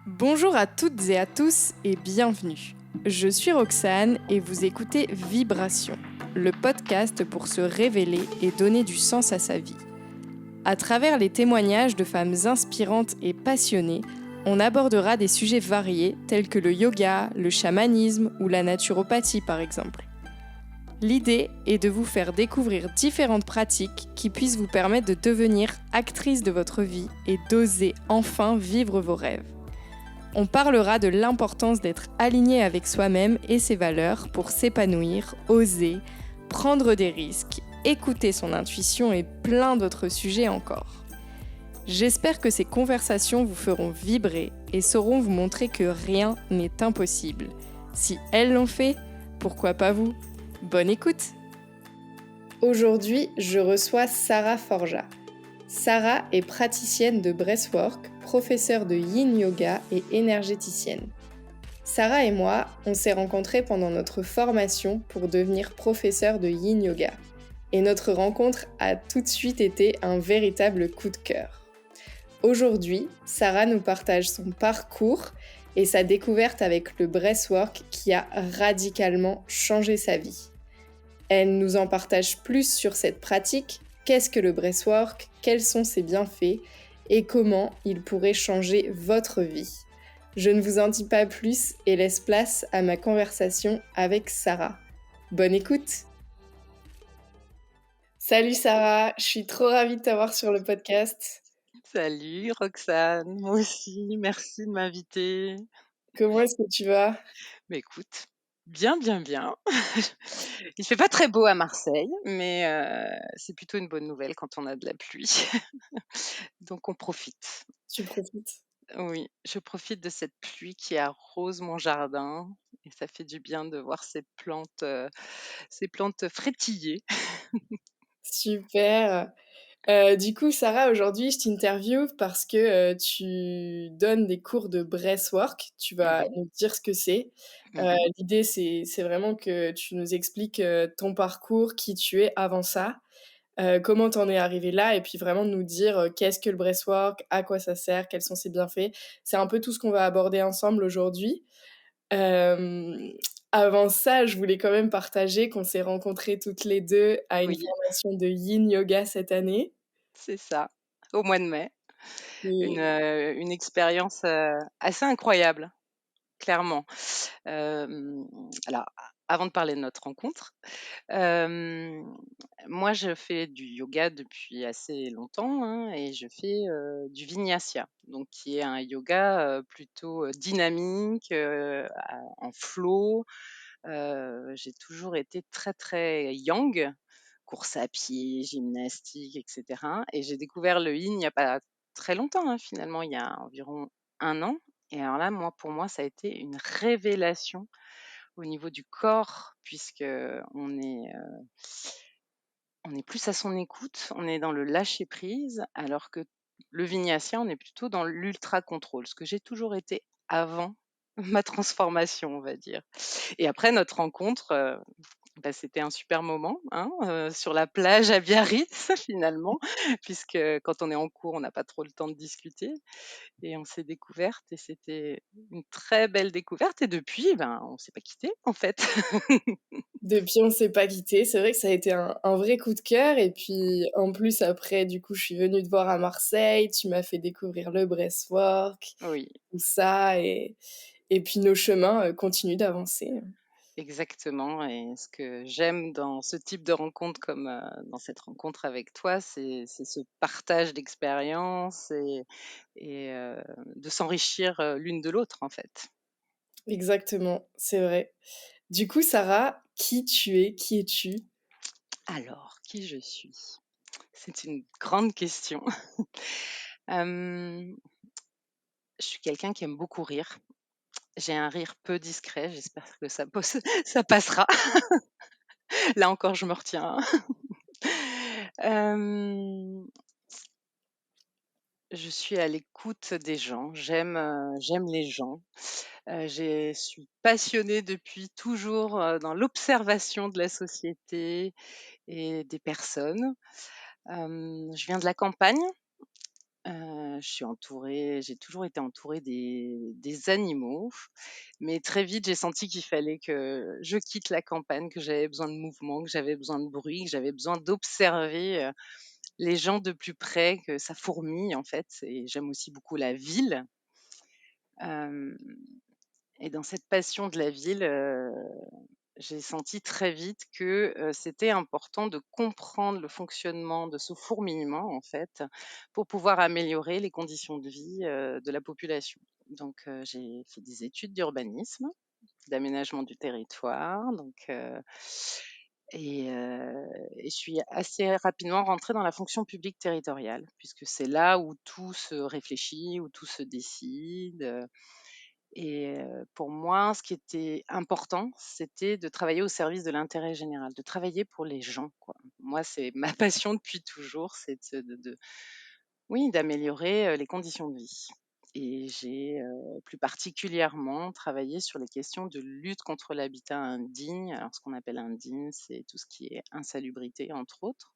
Bonjour à toutes et à tous et bienvenue. Je suis Roxane et vous écoutez Vibration, le podcast pour se révéler et donner du sens à sa vie. À travers les témoignages de femmes inspirantes et passionnées, on abordera des sujets variés tels que le yoga, le chamanisme ou la naturopathie par exemple. L'idée est de vous faire découvrir différentes pratiques qui puissent vous permettre de devenir actrice de votre vie et d'oser enfin vivre vos rêves. On parlera de l'importance d'être aligné avec soi-même et ses valeurs pour s'épanouir, oser, prendre des risques, écouter son intuition et plein d'autres sujets encore. J'espère que ces conversations vous feront vibrer et sauront vous montrer que rien n'est impossible. Si elles l'ont fait, pourquoi pas vous ? Bonne écoute ! Aujourd'hui, je reçois Sarah Forja. Sarah est praticienne de breathwork, professeure de yin yoga et énergéticienne. Sarah et moi, on s'est rencontrés pendant notre formation pour devenir professeur de yin yoga. Et notre rencontre a tout de suite été un véritable coup de cœur. Aujourd'hui, Sarah nous partage son parcours et sa découverte avec le breathwork qui a radicalement changé sa vie. Elle nous en partage plus sur cette pratique. Qu'est-ce que le breathwork ? Quels sont ses bienfaits ? Et comment il pourrait changer votre vie ? Je ne vous en dis pas plus et laisse place à ma conversation avec Sarah. Bonne écoute ! Salut Sarah, je suis trop ravie de t'avoir sur le podcast. Salut Roxane, moi aussi, merci de m'inviter. Comment est-ce que tu vas ? Mais écoute, bien. Il fait pas très beau à Marseille, mais c'est plutôt une bonne nouvelle quand on a de la pluie. Donc on profite. Tu profites ? Oui, je profite de cette pluie qui arrose mon jardin et ça fait du bien de voir ces plantes frétiller. Super. Du coup, Sarah, aujourd'hui, je t'interviewe parce que tu donnes des cours de breathwork. Tu vas Oui. nous dire ce que c'est. Mhm. L'idée, c'est vraiment que tu nous expliques ton parcours, qui tu es avant ça, comment t'en es arrivé là, et puis vraiment nous dire qu'est-ce que le breathwork, à quoi ça sert, quels sont ses bienfaits. C'est un peu tout ce qu'on va aborder ensemble aujourd'hui. Euh, Avant ça, je voulais quand même partager qu'on s'est rencontrées toutes les deux à une Oui, formation de yin yoga cette année. c'est ça, au mois de mai. Et Une expérience assez incroyable. Clairement. Hem, alors, avant de parler de notre rencontre, hem, moi, je fais du yoga depuis assez longtemps, hein, et je fais, du Vinyasa, donc qui est un yoga, plutôt, dynamique, en flow. J'ai toujours été très, très yang, course à pied, gymnastique et cetera, et j'ai découvert le Yin il n'y a pas très longtemps, hein, finalement, il y a environ 1 an. Et alors là, pour moi, ça a été une révélation au niveau du corps puisque on est plus à son écoute, on est dans le lâcher prise, alors que le Vinyasa, on est plutôt dans l'ultra contrôle, ce que j'ai toujours été avant ma transformation, on va dire. Et après notre rencontre, bah, c'était un super moment, hein, sur la plage à Biarritz finalement, puisque quand on est en cours, on n'a pas trop le temps de discuter, et on s'est découvertes et c'était une très belle découverte, et depuis, ben, on s'est pas quitté en fait. depuis, on s'est pas quitté. C'est vrai que ça a été un vrai coup de cœur. Et puis, en plus, après, du coup, je suis venue te voir à Marseille. Tu m'as fait découvrir le breathwork, Oui, tout ça. Et puis, nos chemins continuent d'avancer. exactement, et ce que j'aime dans ce type de rencontre comme, dans cette rencontre avec toi, c'est ce partage d'expériences et de s'enrichir, l'une de l'autre, en fait. Exactement, c'est vrai. Du coup, Sarah, qui tu es? Qui es-tu? Alors, qui je suis? C'est une grande question. Hem, je suis quelqu'un qui aime beaucoup rire. J'ai un rire peu discret, j'espère que ça pos ça passera. Là encore, je me retiens, hein. Hem, je suis à l'écoute des gens, j'aime les gens. Je suis passionnée depuis toujours, dans l'observation de la société et des personnes. Je viens de la campagne, J'ai toujours été entourée des animaux, mais très vite, j'ai senti qu'il fallait que je quitte la campagne, que j'avais besoin de mouvement, que j'avais besoin de bruit, que j'avais besoin d'observer, les gens de plus près, que ça fourmille, en fait, et j'aime aussi beaucoup la ville. Hem Et dans cette passion de la ville, j'ai senti très vite que, c'était important de comprendre le fonctionnement de ce fourmillement, en fait, pour pouvoir améliorer les conditions de vie, de la population. Donc, j'ai fait des études d'urbanisme, d'aménagement du territoire, et je suis assez rapidement rentrée dans la fonction publique territoriale, puisque c'est là où tout se réfléchit, où tout se décide. Pour moi, ce qui était important, c'était de travailler au service de l'intérêt général, de travailler pour les gens, quoi. Moi, c'est ma passion depuis toujours, c'est de oui, d'améliorer, les conditions de vie, et j'ai, plus particulièrement travaillé sur les questions de lutte contre l'habitat indigne. Alors, ce qu'on appelle indigne, c'est tout ce qui est insalubrité, entre autres,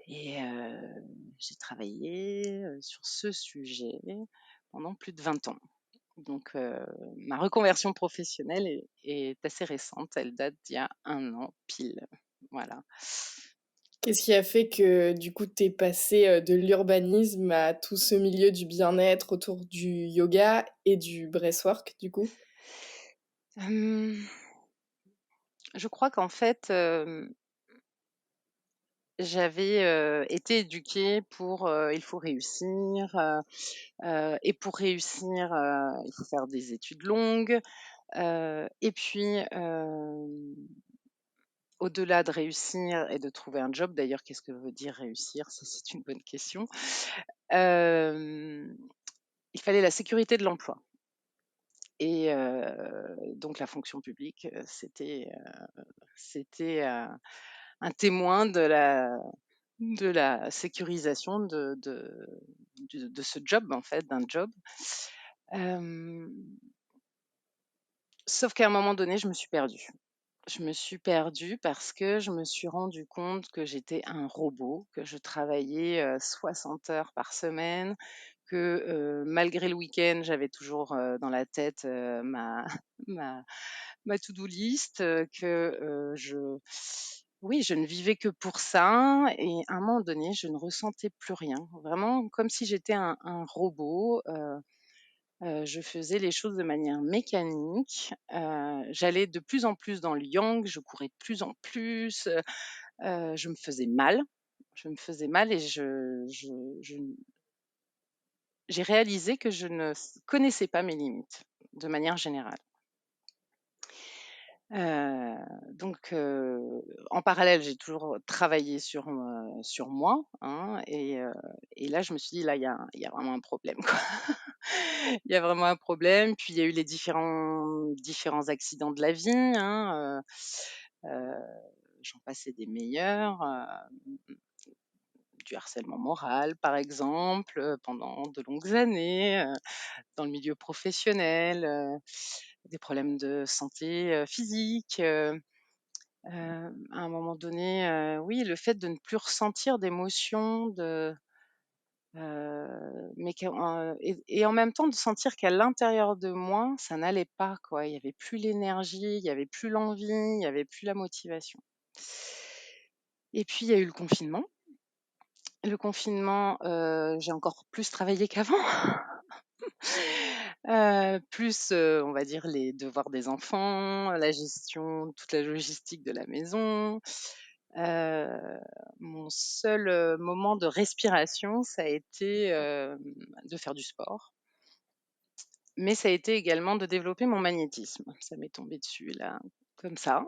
et j'ai travaillé, sur ce sujet pendant plus de 20 ans. Donc, ma reconversion professionnelle est assez récente. Elle date d'il y a 1 an pile. Voilà. Qu'est-ce qui a fait que, du coup, tu es passée, de l'urbanisme à tout ce milieu du bien-être autour du yoga et du breathwork, du coup? Hem, je crois qu'en fait, j'avais, été éduquée pour, il faut réussir, et pour réussir, il faut faire des études longues, et puis, au-delà de réussir et de trouver un job, d'ailleurs, qu'est-ce que veut dire réussir? Ça, c'est une bonne question. Hem, il fallait la sécurité de l'emploi, donc la fonction publique, c'était, un témoin de la sécurisation de ce job, en fait, d'un job. Hem, sauf qu'à un moment donné, je me suis perdue. Je me suis perdue parce que je me suis rendue compte que j'étais un robot, que je travaillais, 60 heures par semaine, que, malgré le week-end, j'avais toujours, dans la tête, ma ma to-do list, que, oui, je ne vivais que pour ça, et à un moment donné, je ne ressentais plus rien. Vraiment comme si j'étais un robot. Je faisais les choses de manière mécanique, j'allais de plus en plus dans le yang, je courais de plus en plus, je me faisais mal. Je me faisais mal, et je j'ai réalisé que je ne connaissais pas mes limites, de manière générale. Heu, en parallèle, j'ai toujours travaillé sur moi, hein, et là, je me suis dit: «Là, il y a vraiment un problème, quoi». Il y a vraiment un problème. Puis il y a eu les différents accidents de la vie, hein, heu, j'en passais des meilleurs, du harcèlement moral, par exemple, pendant de longues années, dans le milieu professionnel, des problèmes de santé, physique, à un moment donné, oui, le fait de ne plus ressentir d'émotions, mais et en même temps de sentir qu'à l'intérieur de moi, ça n'allait pas, quoi. Il y avait plus l'énergie, il y avait plus l'envie, il y avait plus la motivation. Et puis il y a eu le confinement. Le confinement, j'ai encore plus travaillé qu'avant. Plus, on va dire les devoirs des enfants, la gestion, toute la logistique de la maison. Heu, mon seul, moment de respiration, ça a été, de faire du sport, mais ça a été également de développer mon magnétisme. Ça m'est tombé dessus là, comme ça,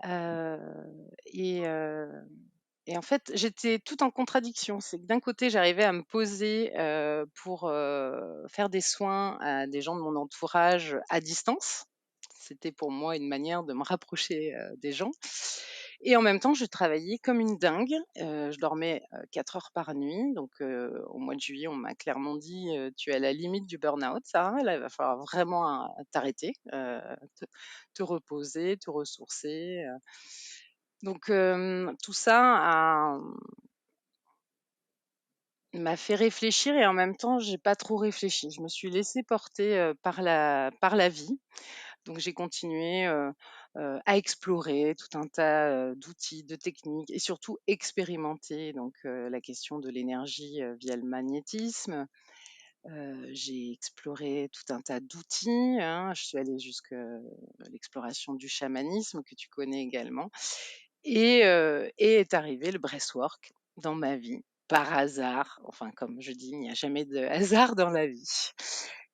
heu et heu et en fait, j'étais tout en contradiction. C'est que d'un côté, j'arrivais à me poser, pour, faire des soins à des gens de mon entourage à distance. C'était pour moi une manière de me rapprocher, des gens, et en même temps, je travaillais comme une dingue. Je dormais, 4 heures par nuit, donc au mois de juillet, on m'a clairement dit: «Tu es à la limite du burn-out, Sarah, là, il va falloir vraiment, t'arrêter, te reposer, te ressourcer», donc tout ça m'a fait réfléchir et en même temps, j'ai pas trop réfléchi. Je me suis laissée porter, par la vie. Donc j'ai continué, à explorer tout un tas, d'outils, de techniques et surtout expérimenter donc la question de l'énergie, via le magnétisme. J'ai exploré tout un tas d'outils, hein. Je suis allée jusque l'exploration du chamanisme que tu connais également et est arrivé le breathwork dans ma vie, par hasard. Enfin, comme je dis, il n'y a jamais de hasard dans la vie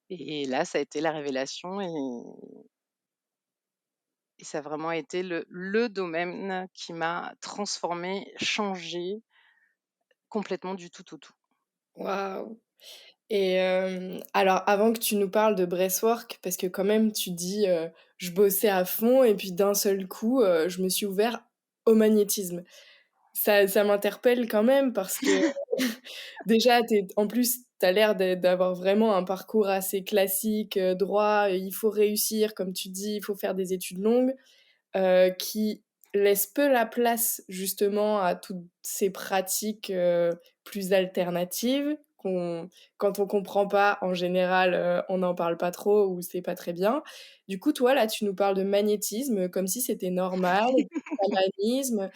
et là, ça a été la révélation et ça a vraiment été le domaine qui m'a transformée, changée complètement du tout au tout. Waouh! Et alors avant que tu nous parles de breathwork, parce que quand même tu dis, «Je bossais à fond et puis d'un seul coup, je me suis ouvert au magnétisme». Ça m'interpelle quand même parce que déjà tu en plus, tu as l'air d'avoir vraiment un parcours assez classique, droit, il faut réussir comme tu dis, il faut faire des études longues. Qui laisse peu la place justement à toutes ces pratiques, plus alternatives qu'on quand on comprend pas, en général, on n'en parle pas trop ou c'est pas très bien. Du coup, toi, là, tu nous parles de magnétisme, comme si c'était normal, de chamanisme.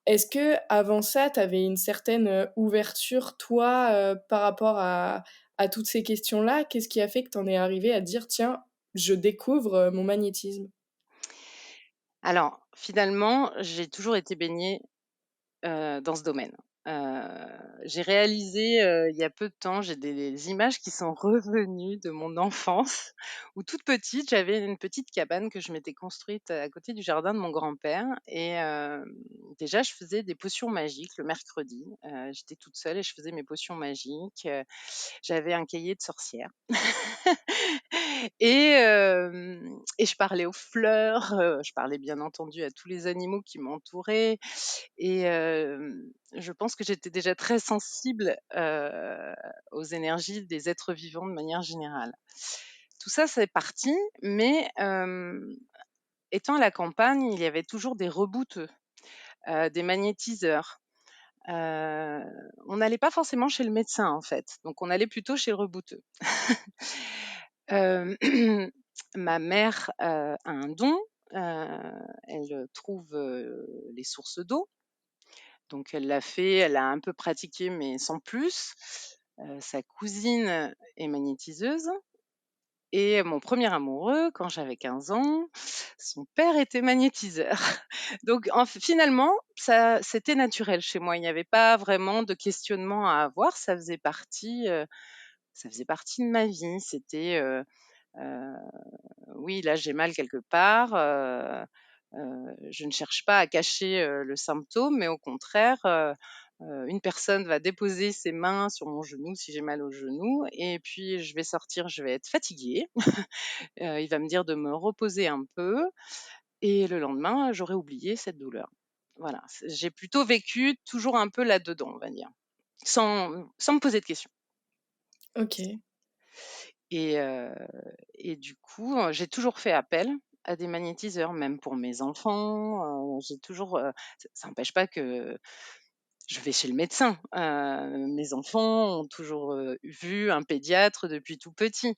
Est-ce qu'avant ça, tu avais une certaine, ouverture, toi, par rapport à toutes ces questions-là? Qu'est-ce qui a fait que tu en es arrivée à dire: «Tiens, je découvre, mon magnétisme»? Alors, finalement, j'ai toujours été baignée dans ce domaine. Heu, j'ai réalisé, il y a peu de temps, j'ai des images qui sont revenues de mon enfance où toute petite, j'avais une petite cabane que je m'étais construite à côté du jardin de mon grand-père et déjà je faisais des potions magiques le mercredi. J'étais toute seule et je faisais mes potions magiques, j'avais un cahier de sorcière et je parlais aux fleurs, je parlais bien entendu à tous les animaux qui m'entouraient et je pense que j'étais déjà très sensible, aux énergies des êtres vivants de manière générale. Tout ça, c'est parti, mais étant à la campagne, il y avait toujours des rebouteux, des magnétiseurs. Heu, on n'allait pas forcément chez le médecin, en fait, donc on allait plutôt chez le rebouteux. Hem, ma mère, a un don, elle trouve, les sources d'eau. Donc elle l'a fait, elle a un peu pratiqué, mais sans plus. Sa cousine est magnétiseuse et mon premier amoureux, quand j'avais 15 ans, son père était magnétiseur. Donc finalement, ça c'était naturel chez moi. Il n'y avait pas vraiment de questionnement à avoir. Ça faisait partie de ma vie. C'était, heu, oui, là j'ai mal quelque part, je ne cherche pas à cacher, le symptôme, mais au contraire, une personne va déposer ses mains sur mon genou si j'ai mal au genou et puis je vais sortir, je vais être fatiguée. Il va me dire de me reposer un peu et le lendemain, j'aurai oublié cette douleur. Voilà, j'ai plutôt vécu toujours un peu là-dedans, on va dire, sans me poser de questions. OK. Et du coup, j'ai toujours fait appel à des magnétiseurs, même pour mes enfants, j'ai toujours, ça n'empêche pas que je vais chez le médecin. Mes enfants ont toujours, vu un pédiatre depuis tout petit.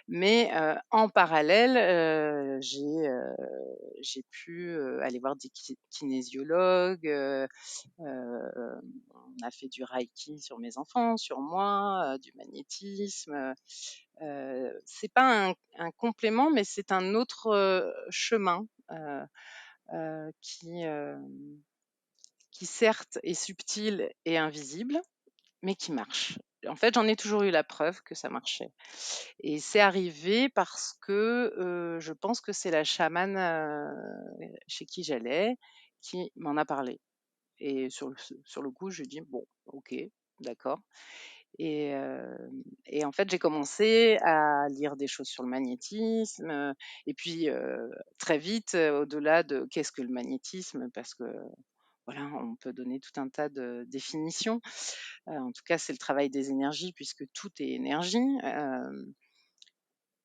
Mais, en parallèle, j'ai pu, aller voir des kinésiologues, on a fait du reiki sur mes enfants, sur moi, du magnétisme, c'est pas un complément, mais c'est un autre, chemin, qui certes est subtil et invisible, mais qui marche. En fait, j'en ai toujours eu la preuve que ça marchait et c'est arrivé parce que, je pense que c'est la chamane, chez qui j'allais, qui m'en a parlé et sur le coup, je lui ai dit: «Bon, OK, d'accord». Et en fait, j'ai commencé à lire des choses sur le magnétisme, et puis, très vite, au-delà de qu'est-ce que le magnétisme? Parce que, voilà, on peut donner tout un tas de définitions. En tout cas, c'est le travail des énergies puisque tout est énergie.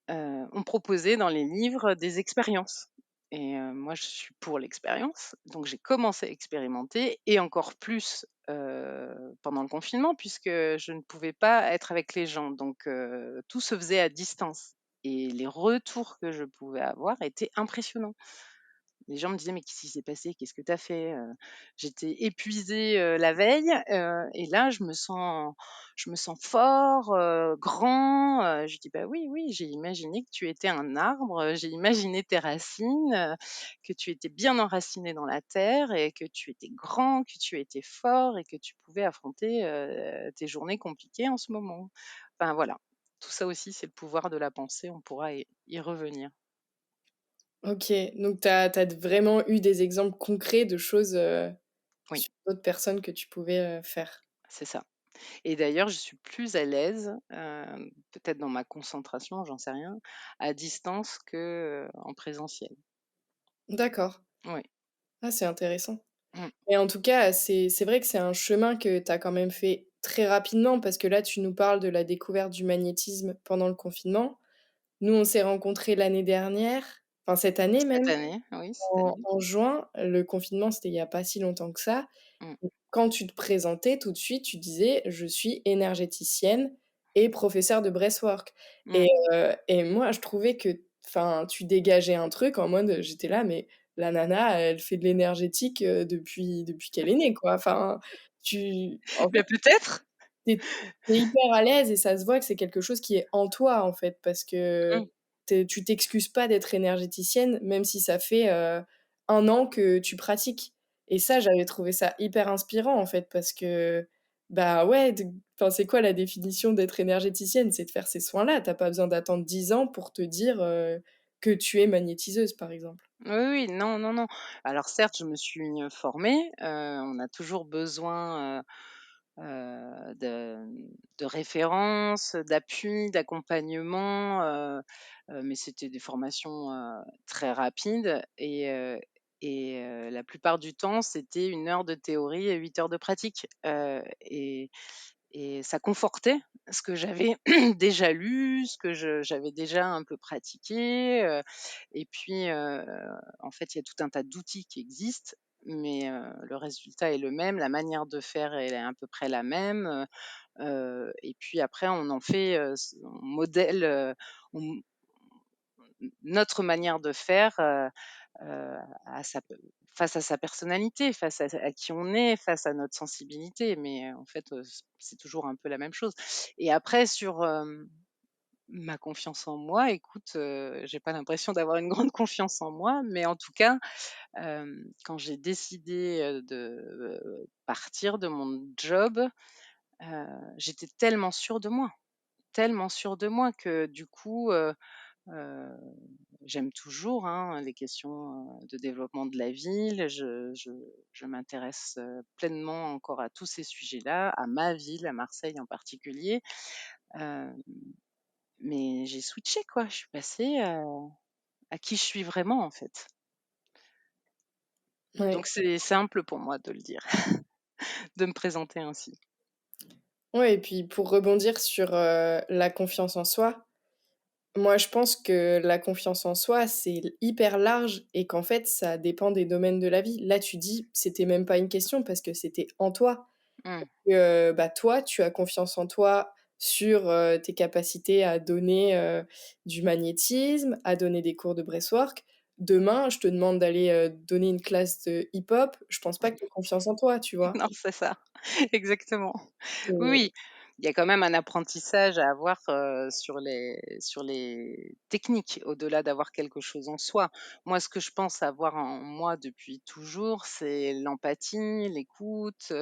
On proposait dans les livres des expériences. et moi, je suis pour l'expérience, donc j'ai commencé à expérimenter et encore plus, pendant le confinement puisque je ne pouvais pas être avec les gens, donc tout se faisait à distance et les retours que je pouvais avoir étaient impressionnants. Les gens me disaient: «Mais qu'est-ce qui s'est passé? Qu'est-ce que tu as fait?» J'étais épuisée, la veille, et là je me sens fort, grand, je dis: «Bah, oui, oui, j'ai imaginé que tu étais un arbre, j'ai imaginé tes racines, que tu étais bien enraciné dans la terre et que tu étais grand, que tu étais fort et que tu pouvais affronter, tes journées compliquées en ce moment». Enfin voilà, tout ça aussi, c'est le pouvoir de la pensée, on pourra y revenir. OK, donc tu as vraiment eu des exemples concrets de choses, Oui, sur d'autres personnes que tu pouvais, faire? c'est ça. Et d'ailleurs, je suis plus à l'aise, peut-être dans ma concentration, j'en sais rien, à distance que, en présentiel. D'accord. Oui. Ah, c'est intéressant. Mmh. Et en tout cas, c'est vrai que c'est un chemin que tu as quand même fait très rapidement parce que là, tu nous parles de la découverte du magnétisme pendant le confinement. Nous, on s'est rencontrés l'année dernière, enfin cette année Cette même, année, oui, cette année. en juin. Le confinement, c'était il y a pas si longtemps que ça. Mmh. Et quand tu te présentais, tout de suite, tu disais: «Je suis énergéticienne et professeure de breathwork» Mmh. et moi, je trouvais que enfin, tu dégageais un truc en mode, j'étais là: «Mais la nana, elle fait de l'énergétique, depuis qu'elle est née, quoi». Enfin, en fait, Bah, peut-être. tu es hyper à l'aise et ça se voit que c'est quelque chose qui est en toi, en fait, parce que Mmh. tu t'excuses pas d'être énergéticienne, même si ça fait, 1 an que tu pratiques et ça, j'avais trouvé ça hyper inspirant, en fait, parce que, bah, ouais, enfin, c'est quoi la définition d'être énergéticienne? C'est de faire ces soins-là. Tu as pas besoin d'attendre 10 ans pour te dire, que tu es magnétiseuse, par exemple. Oui, oui, non, non, non. Alors certes, je me suis, formée, on a toujours besoin, de références, d'appui, d'accompagnement, mais c'était des formations, très rapides et la plupart du temps, c'était 1 heure de théorie et 8 heures de pratique, et ça confortait ce que j'avais déjà lu, ce que j'avais déjà un peu pratiqué, et puis, en fait, il y a tout un tas d'outils qui existent, mais le résultat est le même, la manière de faire est à peu près la même, et puis après on en fait, on modèle, on notre manière de faire, à sa face à sa personnalité, face à qui on est, face à notre sensibilité, mais en fait, c'est toujours un peu la même chose et après sur, ma confiance en moi, écoute, j'ai pas l'impression d'avoir une grande confiance en moi, mais en tout cas, quand j'ai décidé, de partir de mon job, j'étais tellement sûre de moi que du coup, Heu, j'aime toujours, hein, les questions, de développement de la ville. Je m'intéresse, pleinement encore à tous ces sujets-là, à ma ville, à Marseille en particulier. Heu, mais j'ai switché quoi, je suis passée, à qui je suis vraiment en fait. Donc Ouais. c'est simple pour moi de le dire, de me présenter ainsi. Ouais et puis pour rebondir sur, la confiance en soi. Moi, je pense que la confiance en soi, c'est hyper large et qu'en fait, ça dépend des domaines de la vie. Là, tu dis, c'était même pas une question parce que c'était en toi. Mmh. Bah, toi, tu as confiance en toi sur, tes capacités à donner, du magnétisme, à donner des cours de breathwork. Demain, je te demande d'aller, donner une classe de hip-hop, je pense pas que tu aies confiance en toi, tu vois? Non, c'est ça, exactement. Oui, C'est oui, il y a quand même un apprentissage à avoir, sur les techniques, au-delà d'avoir quelque chose en soi. Moi, ce que je pense avoir en moi depuis toujours, c'est l'empathie, l'écoute,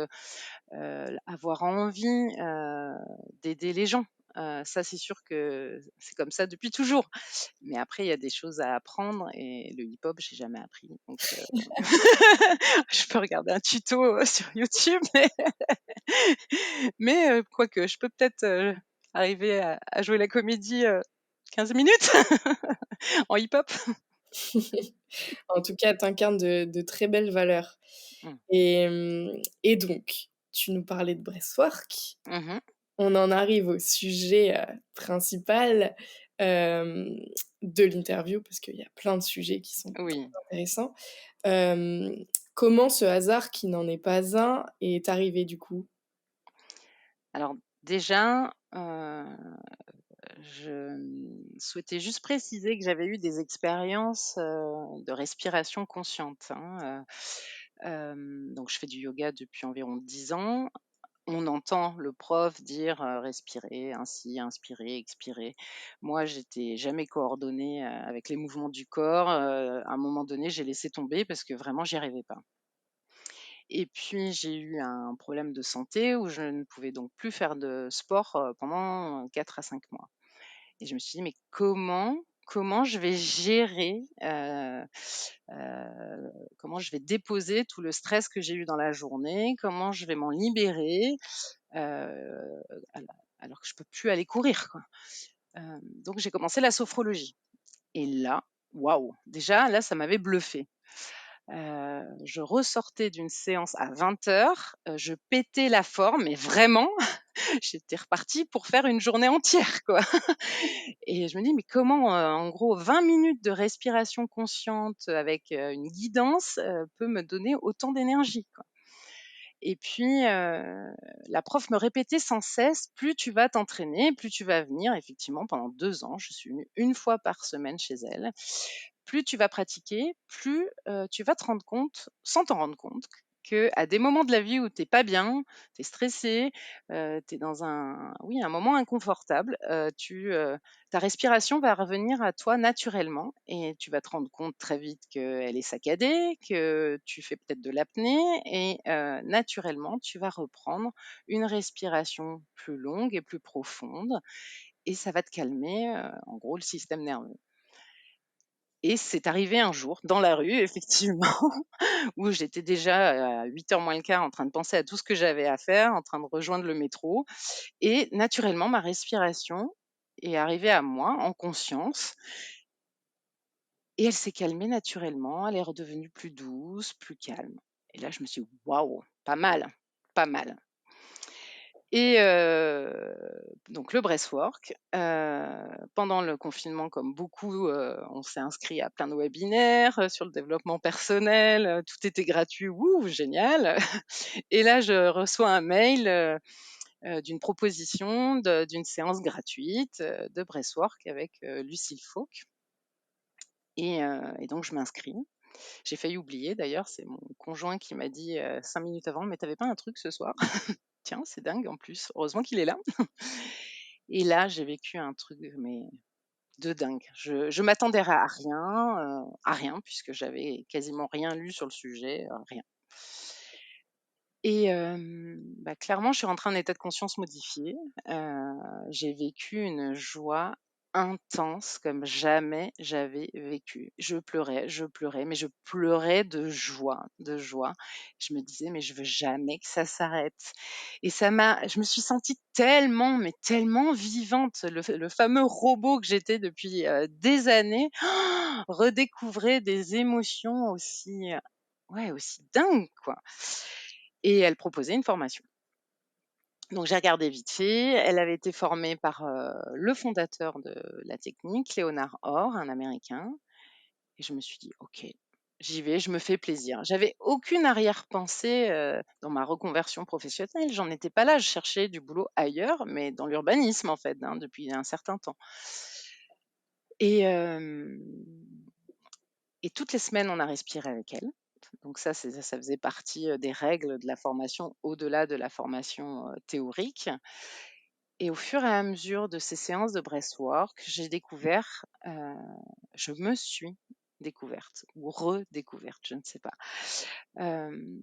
avoir envie, d'aider les gens. Ça, c'est sûr que c'est comme ça depuis toujours. Mais après, il y a des choses à apprendre et le hip-hop, j'ai jamais appris, donc je peux regarder un tuto, sur YouTube, mais quoique, je peux peut-être, arriver à jouer la comédie, 15 minutes en hip-hop. en tout cas, tu incarnes de très belles valeurs Mmh. et donc, tu nous parlais de breathwork. Mmh mh. On en arrive au sujet, principal. hem, de l'interview parce qu'il y a plein de sujets qui sont très Oui. intéressants. Hem, Comment ce hasard qui n'en est pas un est arrivé du coup? Alors déjà, je, souhaitais juste préciser que j'avais eu des expériences, de respiration consciente, hein, donc je fais du yoga depuis environ 10 ans. On entend le prof dire, «Respirez ainsi, inspirez, expirez». Moi, j'étais jamais coordonnée, avec les mouvements du corps, à un moment donné, j'ai laissé tomber parce que vraiment j'y arrivais pas. Et puis j'ai eu un problème de santé où je ne pouvais donc plus faire de sport, pendant 4 à 5 mois. Et je me suis dit: «Mais comment je vais gérer, comment je vais déposer tout le stress que j'ai eu dans la journée? Comment je vais m'en libérer, heu, alors que je peux plus aller courir, quoi?» Donc j'ai commencé la sophrologie et là, waouh! Déjà là, ça m'avait bluffée. Je ressortais d'une séance à 20:00, je pétais la forme, mais vraiment, j'étais repartie pour faire une journée entière, quoi. Et je me dis: «Mais comment, en gros 20 minutes de respiration consciente avec, une guidance, peut me donner autant d'énergie, quoi?» Et puis, la prof me répétait sans cesse: «Plus tu vas t'entraîner, plus tu vas venir». Effectivement, pendant 2 ans, je suis venue 1 fois par semaine chez elle. Plus tu vas pratiquer, plus, tu vas te rendre compte, sans t'en rendre compte, que à des moments de la vie où tu es pas bien, tu es stressé, tu es dans un moment inconfortable, ta respiration va revenir à toi naturellement et tu vas te rendre compte très vite qu'elle est saccadée, que tu fais peut-être de l'apnée et naturellement, tu vas reprendre une respiration plus longue et plus profonde et ça va te calmer, en gros, le système nerveux. Et c'est arrivé un jour dans la rue effectivement où j'étais déjà à 8h moins le quart en train de penser à tout ce que j'avais à faire, en train de rejoindre le métro et naturellement ma respiration est arrivée à moi en conscience et elle s'est calmée naturellement, elle est redevenue plus douce, plus calme et là je me suis dit: «Waouh, pas mal, pas mal». Et donc le breathwork, pendant le confinement comme beaucoup, on s'est inscrit à plein de webinaires, sur le développement personnel, tout était gratuit, wouh, génial! Et là, je reçois un mail, d'une proposition d'une séance gratuite, de breathwork avec, Lucille Falk et donc je m'inscris. J'ai failli oublier d'ailleurs, c'est mon conjoint qui m'a dit, 5 minutes avant: «Mais tu avais pas un truc ce soir?» Tiens, c'est dingue en plus, heureusement qu'il est là. Et là, j'ai vécu un truc mais de dingue. Je m'attendais à rien puisque j'avais quasiment rien lu sur le sujet, rien. Et bah, clairement, je suis rentrée en état de conscience modifié. J'ai vécu une joie intense comme jamais j'avais vécu. Je pleurais, mais je pleurais de joie, de joie. Je me disais: «Mais je veux jamais que ça s'arrête» et je me suis sentie tellement, mais tellement vivante. Le fameux robot que j'étais depuis, des années, redécouvrait des émotions aussi, ouais, aussi dingues, quoi. Et elle proposait une formation. Donc j'ai regardé vite fait, elle avait été formée par, le fondateur de la technique, Léonard Orr, un Américain et je me suis dit: «OK, j'y vais, je me fais plaisir». J'avais aucune arrière-pensée, dans ma reconversion professionnelle, j'en étais pas là, je cherchais du boulot ailleurs, mais dans l'urbanisme en fait, hein, depuis un certain temps et hem et toutes les semaines, on a respiré avec elle. Donc ça faisait partie, des règles de la formation, au-delà de la formation, théorique et au fur et à mesure de ces séances de breathwork, je me suis découverte ou redécouverte, je ne sais pas. Hem,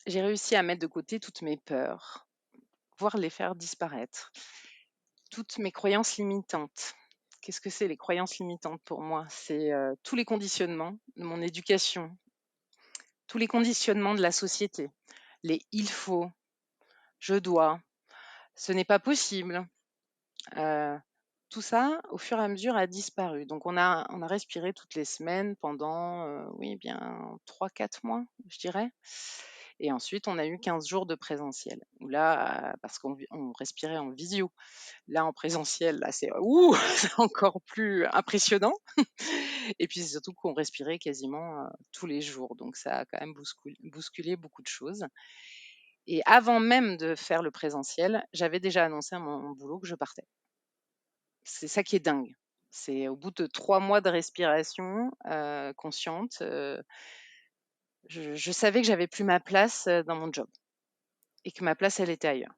j'ai réussi à mettre de côté toutes mes peurs, voire les faire disparaître, toutes mes croyances limitantes. Qu'est-ce que c'est les croyances limitantes pour moi? C'est, tous les conditionnements de mon éducation, tous les conditionnements de la société, les «il faut», «je dois», «ce n'est pas possible», heu, tout ça, au fur et à mesure, a disparu. Donc on a respiré toutes les semaines pendant, oui, bien 3-4 mois, je dirais Et ensuite, on a eu 15 jours de présentiel. Où là, parce qu'on respirait en visio. Là, en présentiel, là, c'est c'est encore plus impressionnant. Et puis, c'est surtout qu'on respirait quasiment tous les jours. Donc, ça a quand même bousculé beaucoup de choses. Et avant même de faire le présentiel, j'avais déjà annoncé à mon boulot que je partais. C'est ça qui est dingue. C'est au bout de 3 mois de respiration consciente, je savais que j'avais plus ma place dans mon job et que ma place, elle était ailleurs.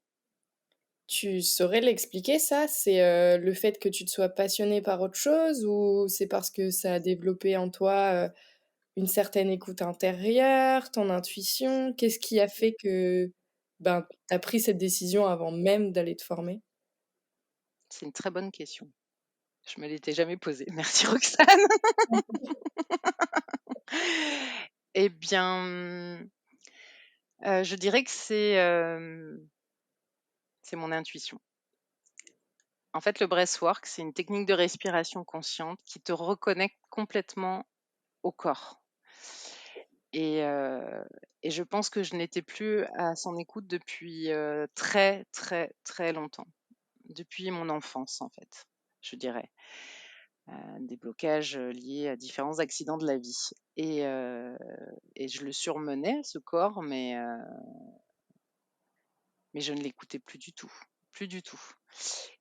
Tu saurais l'expliquer ça? C'est, le fait que tu te sois passionnée par autre chose ou c'est parce que ça a développé en toi, une certaine écoute intérieure, ton intuition? Qu'est-ce qui a fait que, ben, tu as pris cette décision avant même d'aller te former? C'est une très bonne question. Je me l'étais jamais posée. Merci Roxane. Eh bien, je dirais que c'est mon intuition. En fait, le breathwork, c'est une technique de respiration consciente qui te reconnecte complètement au corps. Et je pense que je n'étais plus à son écoute depuis, très, très, très longtemps. Depuis mon enfance, en fait, je dirais. Des blocages, liés à différents accidents de la vie et je le surmenais ce corps, mais je ne l'écoutais plus du tout, plus du tout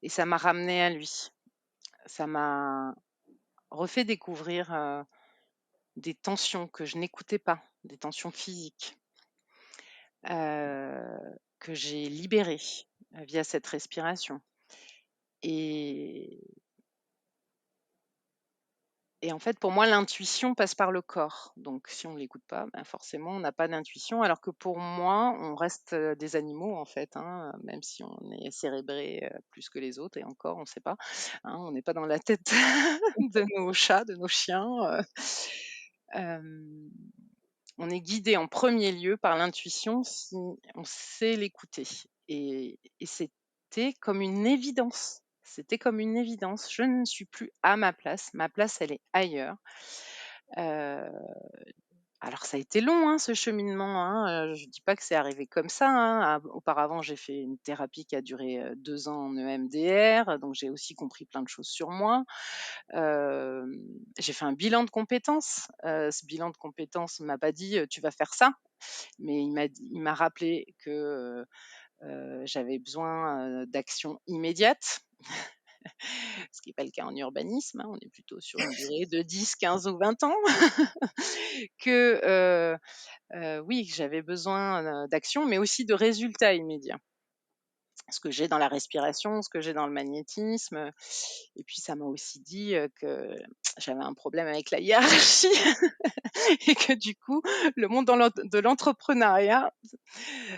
et ça m'a ramenée à lui. Ça m'a refait découvrir, des tensions que je n'écoutais pas, des tensions physiques, que j'ai libérées, via cette respiration et Et en fait, pour moi, l'intuition passe par le corps. Donc, si on ne l'écoute pas, ben, forcément, on n'a pas d'intuition. Alors que pour moi, on reste des animaux, en fait, hein, même si on est cérébré plus que les autres, et encore, on ne sait pas. Hein, on n'est pas dans la tête de nos chats, de nos chiens. Euh, on est guidé en premier lieu par l'intuition si on sait l'écouter. Et c'était comme une évidence. C'était comme une évidence. Je ne suis plus à ma place. Ma place, elle est ailleurs. Alors ça a été long, hein, ce cheminement, hein, je dis pas que c'est arrivé comme ça, hein. Auparavant, j'ai fait une thérapie qui a duré, 2 ans en EMDR, donc j'ai aussi compris plein de choses sur moi. Hem, j'ai fait un bilan de compétences. Ce bilan de compétences m'a pas dit: «Tu vas faire ça», mais il m'a rappelé que, j'avais besoin, d'actions immédiates. Ce qui n'est pas le cas en urbanisme, hein, on est plutôt sur une durée de 10, 15 ou 20 ans. Que, oui, que j'avais besoin, d'action, mais aussi de résultats immédiats. Ce que j'ai dans la respiration, ce que j'ai dans le magnétisme, et puis ça m'a aussi dit, que j'avais un problème avec la hiérarchie et que du coup, le monde de l'entrepreneuriat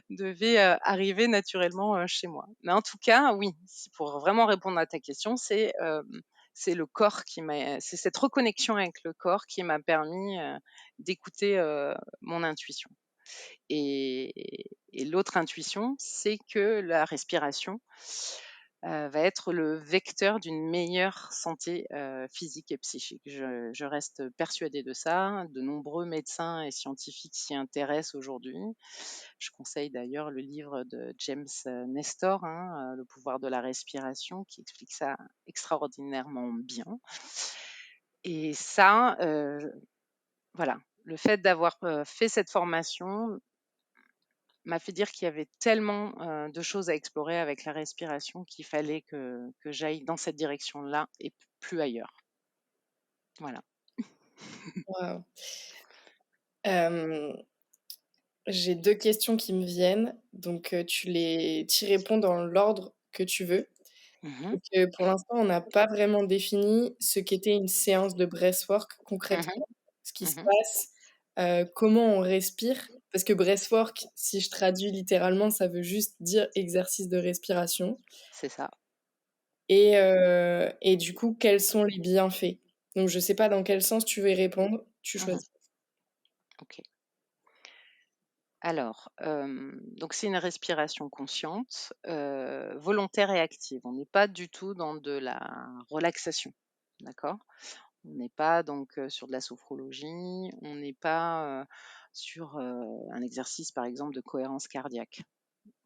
devait, arriver naturellement, chez moi. Mais en tout cas, oui, pour vraiment répondre à ta question, c'est le corps c'est cette reconnexion avec le corps qui m'a permis, d'écouter, mon intuition. Et l'autre intuition, c'est que la respiration, va être le vecteur d'une meilleure santé, physique et psychique. Je reste persuadée de ça. De nombreux médecins et scientifiques s'y intéressent aujourd'hui. Je conseille d'ailleurs le livre de James, Nestor, hein, Le pouvoir de la respiration, qui explique ça extraordinairement bien. Et ça, voilà, le fait d'avoir, fait cette formation m'a fait dire qu'il y avait tellement, de choses à explorer avec la respiration qu'il fallait que j'aille dans cette direction-là et plus ailleurs. Voilà. Waouh! Hem, j'ai 2 questions qui me viennent, donc tu réponds dans l'ordre que tu veux. Mmh. Donc pour l'instant, on n'a pas vraiment défini ce qu'était une séance de breathwork Mmh. concrètement, ce qui se Mmh. passe, comment on respire. Parce que breathwork, si je traduis littéralement, ça veut juste dire exercice de respiration C'est ça. et du coup, quels sont les bienfaits? Donc je sais pas dans quel sens tu veux y répondre, tu Mmh. choisis. OK. Alors, donc c'est une respiration consciente, volontaire et active. On n'est pas du tout dans de la relaxation, d'accord? On n'est pas donc, sur de la sophrologie, on n'est pas, sur un exercice, par exemple, de cohérence cardiaque.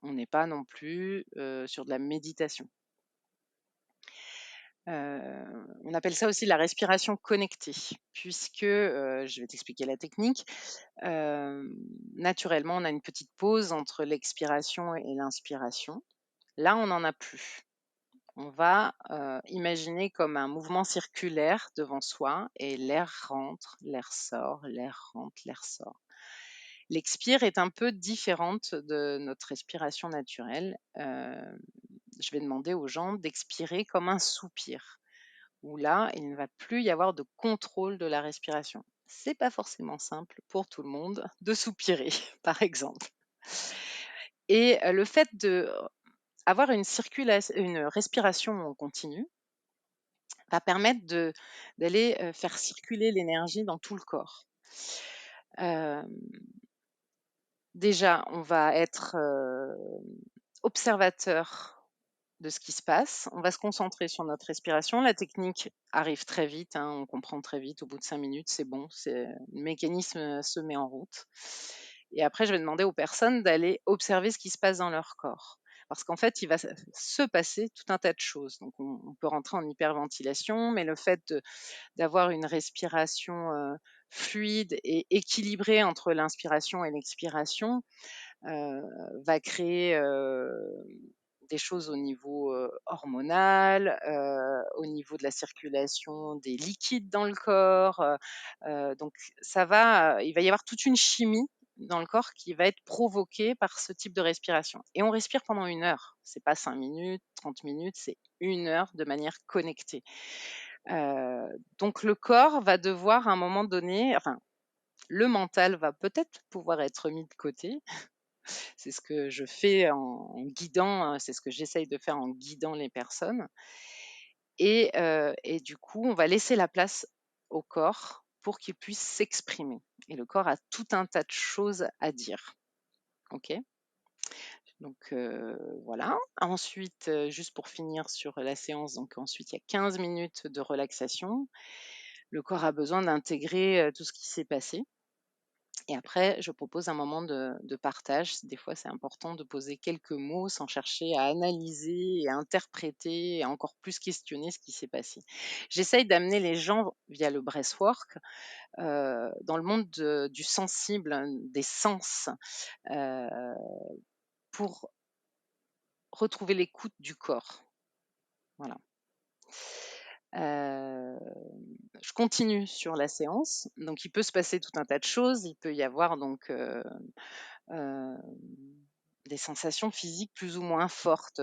On n'est pas non plus sur de la méditation. On appelle ça aussi la respiration connectée, puisque, je vais t'expliquer la technique, naturellement, on a une petite pause entre l'expiration et l'inspiration. Là, on n'en a plus. On va imaginer comme un mouvement circulaire devant soi et l'air rentre, l'air sort, l'air rentre, l'air sort. L'expire est un peu différente de notre respiration naturelle. Je vais demander aux gens d'expirer comme un soupir, où là, il ne va plus y avoir de contrôle de la respiration. C'est pas forcément simple pour tout le monde de soupirer, par exemple. Et le fait d'avoir une respiration en continu va permettre d'aller faire circuler l'énergie dans tout le corps. Déjà, on va être observateur de ce qui se passe. On va se concentrer sur notre respiration. La technique arrive très vite, hein, on comprend très vite. Au bout de 5 minutes, c'est bon, le mécanisme se met en route. Et après, je vais demander aux personnes d'aller observer ce qui se passe dans leur corps. Parce qu'en fait, il va se passer tout un tas de choses. Donc, on peut rentrer en hyperventilation, mais le fait d'avoir une respiration fluide et équilibrée entre l'inspiration et l'expiration va créer des choses au niveau hormonal, au niveau de la circulation des liquides dans le corps. Donc, il va y avoir toute une chimie dans le corps qui va être provoquée par ce type de respiration. Et on respire pendant 1 heure. C'est pas 5 minutes, 30 minutes, c'est 1 heure de manière connectée. Donc le corps va devoir à un moment donné, enfin, le mental va peut-être pouvoir être mis de côté. C'est ce que je fais en guidant, c'est ce que j'essaye de faire en guidant les personnes. Et du coup, on va laisser la place au corps pour qu'il puisse s'exprimer. Et le corps a tout un tas de choses à dire. OK? Donc voilà. Ensuite, juste pour finir sur la séance, donc ensuite il y a 15 minutes de relaxation. Le corps a besoin d'intégrer tout ce qui s'est passé. Et après, je propose un moment de partage. Des fois, c'est important de poser quelques mots sans chercher à analyser et à interpréter et à encore plus questionner ce qui s'est passé. J'essaye d'amener les gens via le breathwork dans le monde du sensible, des sens, pour retrouver l'écoute du corps. Voilà. Je continue sur la séance. Donc, il peut se passer tout un tas de choses. Il peut y avoir donc des sensations physiques plus ou moins fortes,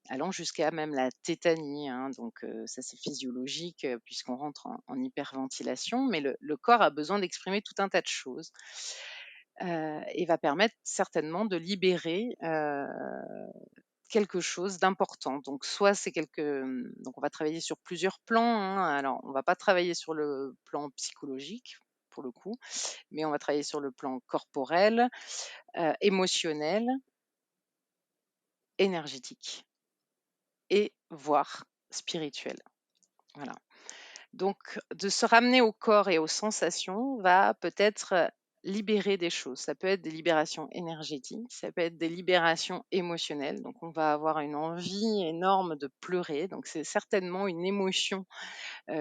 allant jusqu'à même la tétanie, hein. Donc, ça, c'est physiologique puisqu'on rentre en hyperventilation. Mais le corps a besoin d'exprimer tout un tas de choses et va permettre certainement de libérer quelque chose d'important. Donc, soit c'est donc on va travailler sur plusieurs plans, hein. Alors, on va pas travailler sur le plan psychologique pour le coup, mais on va travailler sur le plan corporel, émotionnel, énergétique et voire spirituel. Voilà. Donc, de se ramener au corps et aux sensations va peut-être libérer des choses. Ça peut être des libérations énergétiques, ça peut être des libérations émotionnelles. Donc, on va avoir une envie énorme de pleurer. Donc, c'est certainement une émotion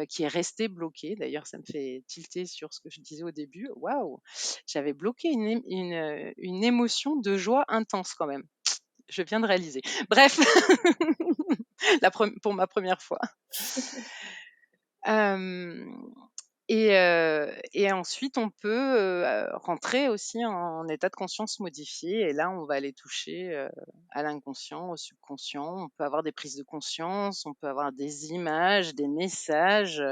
qui est restée bloquée. D'ailleurs, ça me fait tilter sur ce que je disais au début. Waouh, j'avais bloqué une émotion de joie intense quand même. Je viens de réaliser. Bref, pour ma première fois. Et ensuite, on peut rentrer aussi en état de conscience modifié. Et là, on va aller toucher à l'inconscient, au subconscient. On peut avoir des prises de conscience, on peut avoir des images, des messages.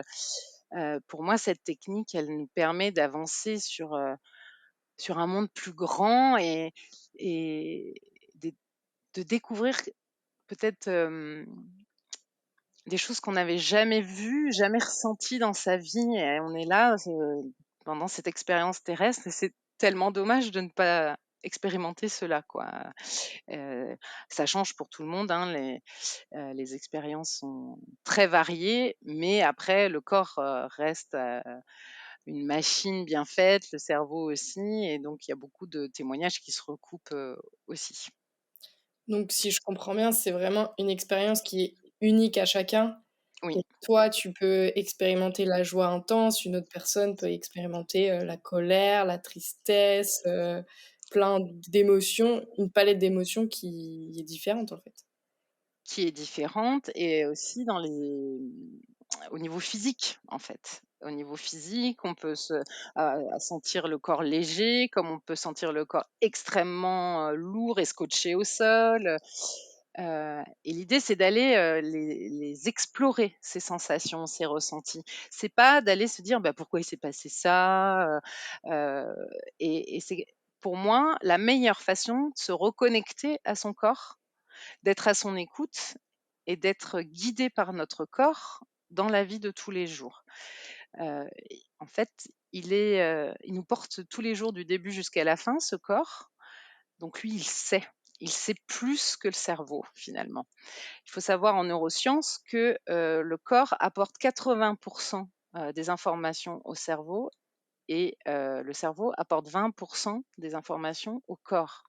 Pour moi, cette technique, elle nous permet d'avancer sur un monde plus grand et de découvrir peut-être des choses qu'on n'avait jamais vues, jamais ressenties dans sa vie. Et on est là pendant cette expérience terrestre et c'est tellement dommage de ne pas expérimenter cela, quoi. Ça change pour tout le monde, hein, les expériences sont très variées, mais après le corps reste une machine bien faite, le cerveau aussi, et donc il y a beaucoup de témoignages qui se recoupent, aussi. Donc si je comprends bien, c'est vraiment une expérience qui est unique à chacun Oui. et toi, tu peux expérimenter la joie intense, une autre personne peut expérimenter, la colère, la tristesse, plein d'émotions, une palette d'émotions qui est différente, en fait. Qui est différente, et aussi au niveau physique, en fait. Au niveau physique, on peut sentir le corps léger, comme on peut sentir le corps extrêmement, lourd et scotché au sol, et l'idée, c'est d'aller, les explorer, ces sensations, ces ressentis. C'est pas d'aller se dire: «Bah, pourquoi il s'est passé ça?» Et c'est pour moi la meilleure façon de se reconnecter à son corps, d'être à son écoute et d'être guidé par notre corps dans la vie de tous les jours. En fait, il nous porte tous les jours du début jusqu'à la fin, ce corps. Donc lui, il sait. Il sait plus que le cerveau, finalement. Il faut savoir en neurosciences que, le corps apporte 80 des informations au cerveau, et le cerveau apporte 20 des informations au corps.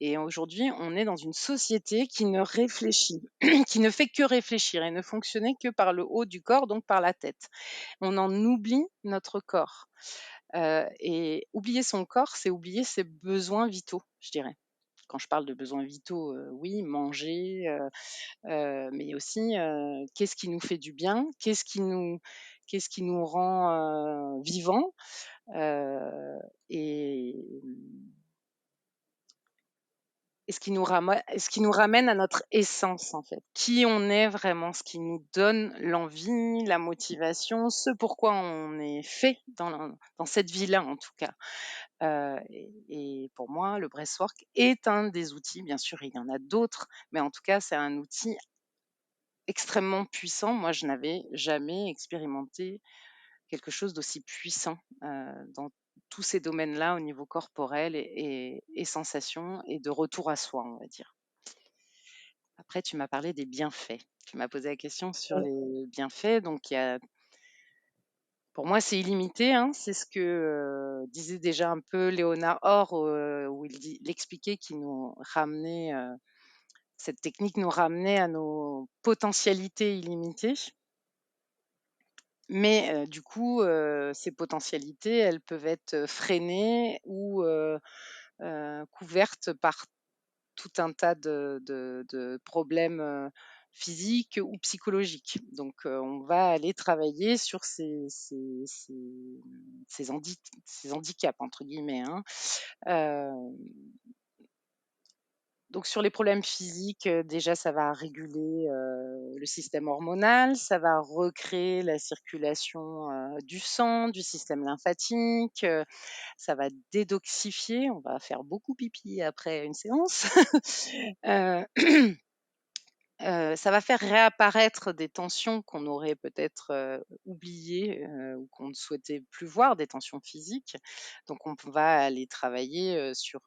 Et aujourd'hui, on est dans une société qui ne réfléchit, qui ne fait que réfléchir et ne fonctionner que par le haut du corps, donc par la tête. On en oublie notre corps. Et oublier son corps, c'est oublier ses besoins vitaux, je dirais. Quand je parle de besoins vitaux, oui, manger, mais aussi, qu'est-ce qui nous fait du bien? Qu'est-ce qui nous rend, vivants? Et ce qui nous ramène à notre essence, en fait. Qui on est vraiment, ce qui nous donne l'envie, la motivation, ce pourquoi on est fait dans cette vie-là, en tout cas. Et pour moi, le breathwork est un des outils. Bien sûr, il y en a d'autres, mais en tout cas, c'est un outil extrêmement puissant. Moi, je n'avais jamais expérimenté quelque chose d'aussi puissant, dans tous ces domaines-là, au niveau corporel et sensations et de retour à soi, on va dire. Après, tu m'as parlé des bienfaits. Tu m'as posé la question sur Ouais. les bienfaits. Donc, pour moi, c'est illimité, hein. C'est ce que disait déjà un peu Léonard Or, où il expliquait qu'il nous ramenait, cette technique nous ramenait à nos potentialités illimitées. Mais, du coup, ces potentialités, elles peuvent être freinées ou couvertes par tout un tas de problèmes, physiques ou psychologiques. Donc, on va aller travailler sur ces «handicaps» entre guillemets, hein. Hem, donc sur les problèmes physiques, déjà ça va réguler, le système hormonal, ça va recréer la circulation, du sang, du système lymphatique, ça va détoxifier, on va faire beaucoup pipi après une séance. Heu Ça va faire réapparaître des tensions qu'on aurait peut-être, oubliées, ou qu'on ne souhaitait plus voir, des tensions physiques. Donc on va aller travailler, sur,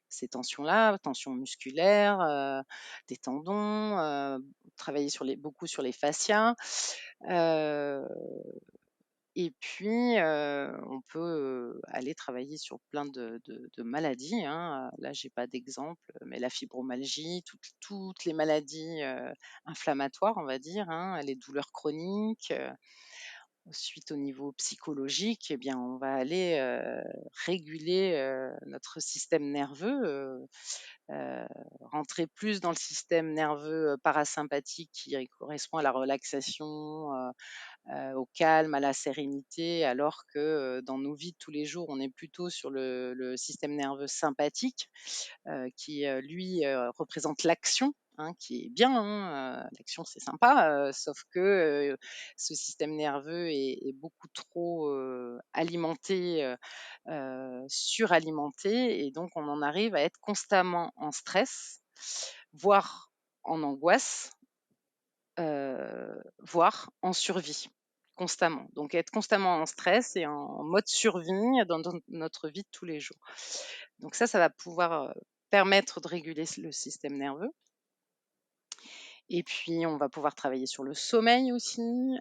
ces tensions-là, tensions musculaires, des tendons, travailler beaucoup sur les fascias. Heu et puis, on peut, aller travailler sur plein de maladies, hein. Là, j'ai pas d'exemple, mais la fibromyalgie, toutes les maladies, inflammatoires, on va dire, hein, les douleurs chroniques. Ensuite, au niveau psychologique, eh bien, on va aller, réguler, notre système nerveux, heu, rentrer plus dans le système nerveux, parasympathique qui correspond à la relaxation, au calme, à la sérénité, alors que, dans nos vies de tous les jours, on est plutôt sur le système nerveux sympathique, qui, lui, représente l'action, hein, qui est bien, hein, l'action c'est sympa, sauf que, ce système nerveux est beaucoup trop, alimenté, suralimenté, et donc on en arrive à être constamment en stress, voire en angoisse, voire en survie, constamment. Donc être constamment en stress et en mode survie dans notre vie de tous les jours. Donc ça va pouvoir, permettre de réguler le système nerveux, et puis on va pouvoir travailler sur le sommeil aussi,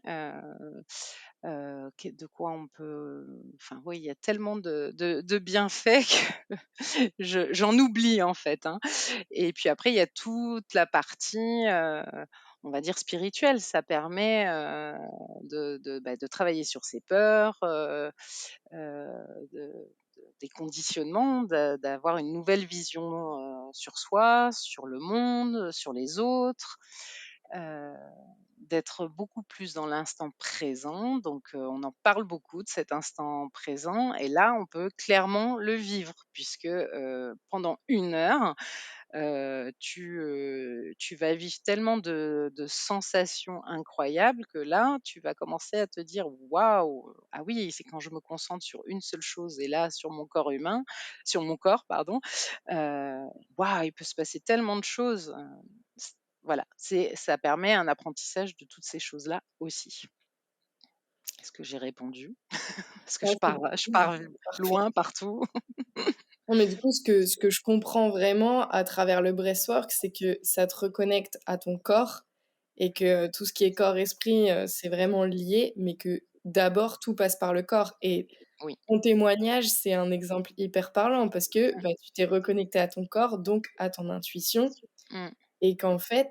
de quoi on peut enfin oui, il y a tellement de bienfaits que j'en oublie, en fait, hein. Et puis après, il y a toute la partie, on va dire spirituelle. Ça permet, de travailler sur ses peurs, heu, de des conditionnements, d'avoir une nouvelle vision, sur soi, sur le monde, sur les autres, heu, d'être beaucoup plus dans l'instant présent. Donc, on en parle beaucoup de cet instant présent et là, on peut clairement le vivre puisque, pendant 1 heure, tu vas vivre tellement de sensations incroyables que là, tu vas commencer à te dire: «Waouh! Ah oui, c'est quand je me concentre sur une seule chose et là sur mon corps humain sur mon corps pardon, heu, waouh, il peut se passer tellement de choses», c voilà, ça permet un apprentissage de toutes ces choses-là aussi. Est-ce que j'ai répondu? Parce que Ouais, je pars parfait. loin partout. Non, mais du coup, ce que je comprends vraiment à travers le breathwork, c'est que ça te reconnecte à ton corps et que tout ce qui est corps-esprit, c'est vraiment lié, mais que d'abord tout passe par le corps et Oui. ton témoignage, c'est un exemple hyper parlant parce que, bah, tu t'es reconnecté à ton corps, donc à ton intuition Mmh. et qu'en fait,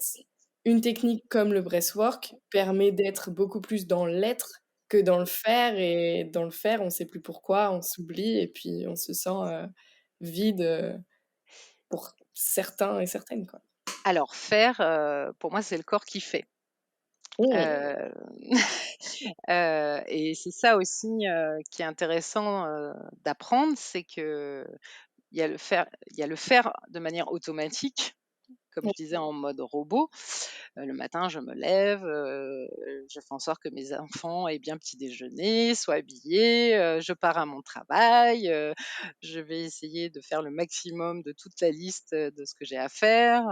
une technique comme le breathwork permet d'être beaucoup plus dans l'être que dans le faire et dans le faire, on sait plus pourquoi, on s'oublie et puis on se sent, vide, pour certains et certaines, quoi. Alors faire, pour moi, c'est le corps qui fait. Mmh. Heu, et c'est ça aussi, qui est intéressant, d'apprendre, c'est qu'il y a le faire de manière automatique, comme je disais, en mode robot. Le matin, je me lève, je fais en sorte que mes enfants aient bien petit déjeuner, soient habillés, je pars à mon travail, je vais essayer de faire le maximum de toute la liste, de ce que j'ai à faire,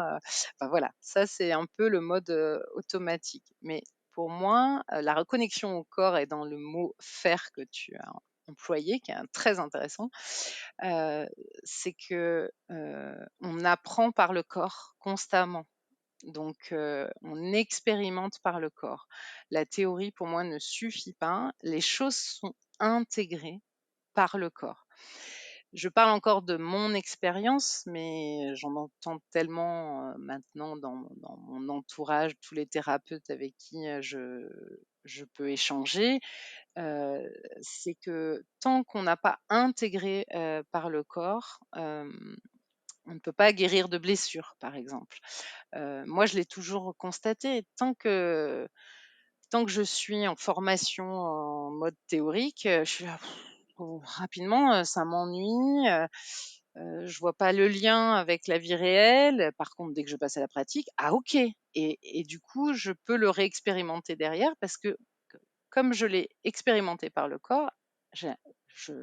enfin voilà, ça c'est un peu le mode, automatique. Mais pour moi, la reconnexion au corps est dans le mot «faire» que tu as employé, qui est un très intéressant, heu, c'est que, on apprend par le corps constamment. Donc, on expérimente par le corps. La théorie, pour moi, ne suffit pas. Les choses sont intégrées par le corps. Je parle encore de mon expérience, mais j'en entends tellement, maintenant dans mon entourage, tous les thérapeutes avec qui, je peux échanger, c'est que tant qu'on n'a pas intégré, par le corps, on ne peut pas guérir de blessures, par exemple. Moi, je l'ai toujours constaté, tant que je suis en formation en mode théorique, je suis là, rapidement, ça m'ennuie, je vois pas le lien avec la vie réelle. Par contre, dès que je passe à la pratique, ah OK et du coup, je peux le réexpérimenter derrière parce que comme je l'ai expérimenté par le corps, j'ai je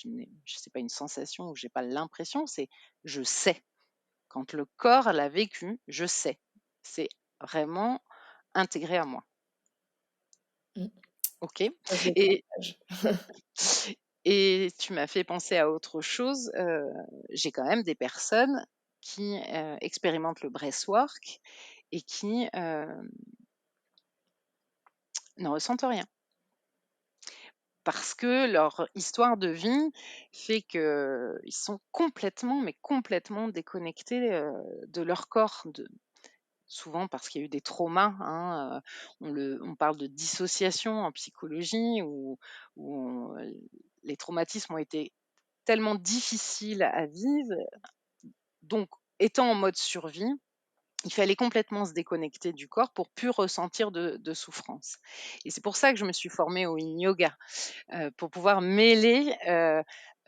n'ai c'est pas une sensation ou j'ai pas l'impression, c'est je sais. Quand le corps l'a vécu, je sais. C'est vraiment intégré à moi. Mmh. OK Ça, je le et partage. et tu m'as fait penser à autre chose, j'ai quand même des personnes qui, expérimentent le breathwork et qui, ne ressentent rien. Parce que leur histoire de vie fait qu'ils sont complètement, mais complètement déconnectés, de leur corps, souvent parce qu'il y a eu des traumas, hein, on parle de dissociation en psychologie où les traumatismes ont été tellement difficiles à vivre, donc étant en mode survie, il fallait complètement se déconnecter du corps pour plus ressentir de souffrance et c'est pour ça que je me suis formée au yin yoga, pour pouvoir mêler,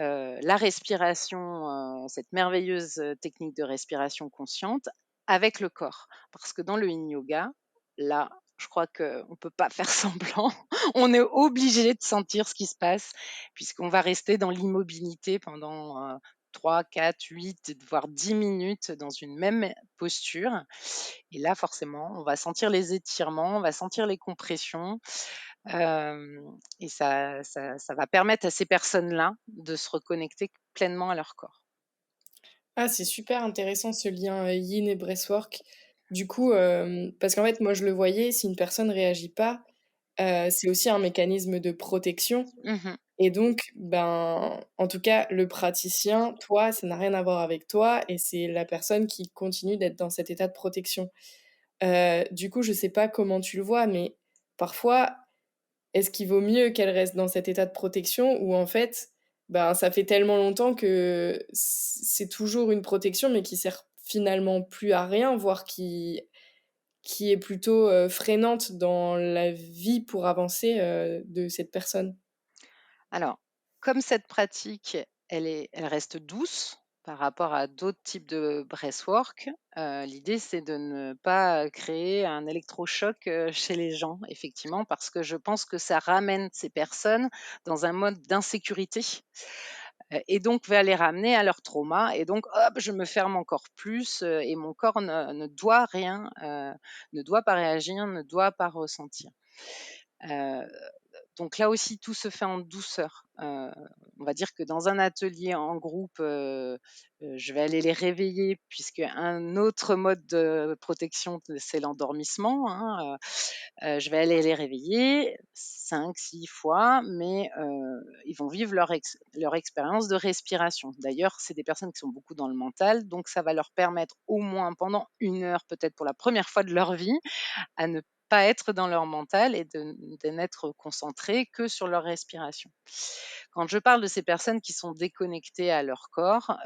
la respiration, cette merveilleuse, technique de respiration consciente avec le corps. Parce que dans le yin yoga, là, je crois qu'on ne peut pas faire semblant. On est obligé de sentir ce qui se passe puisqu'on va rester dans l'immobilité pendant, 3, 4, 8, voire 10 minutes dans une même posture et là, forcément, on va sentir les étirements, on va sentir les compressions. Et ça va permettre à ces personnes-là de se reconnecter pleinement à leur corps. Ah, c'est super intéressant ce lien, yin et breathwork. Du coup, parce qu'en fait, moi, je le voyais, si une personne réagit pas, c'est aussi un mécanisme de protection Mmh. et donc ben, en tout cas, le praticien, toi, ça n'a rien à voir avec toi et c'est la personne qui continue d'être dans cet état de protection. Du coup, je sais pas comment tu le vois, mais parfois, est-ce qu'il vaut mieux qu'elle reste dans cet état de protection ou en fait, ben, ça fait tellement longtemps que c'est toujours une protection, mais qui sert finalement plus à rien, voire qui est plutôt, freinante dans la vie pour avancer, de cette personne? Alors, comme cette pratique, elle reste douce par rapport à d'autres types de breathwork, l'idée c'est de ne pas créer un électrochoc, chez les gens effectivement, parce que je pense que ça ramène ces personnes dans un mode d'insécurité, et donc va les ramener à leur trauma et donc hop, je me ferme encore plus, et mon corps ne doit rien, ne doit pas réagir, ne doit pas ressentir. Heu donc là aussi, tout se fait en douceur. On va dire que dans un atelier en groupe, je vais aller les réveiller puisque un autre mode de protection, c'est l'endormissement, hein, je vais aller les réveiller 5, 6 fois, mais ils vont vivre leur expérience de respiration. D'ailleurs, c'est des personnes qui sont beaucoup dans le mental, donc ça va leur permettre au moins pendant 1 heure, peut-être pour la première fois de leur vie, à ne pas être dans leur mental et de n'être concentrés que sur leur respiration. Quand je parle de ces personnes qui sont déconnectées à leur corps,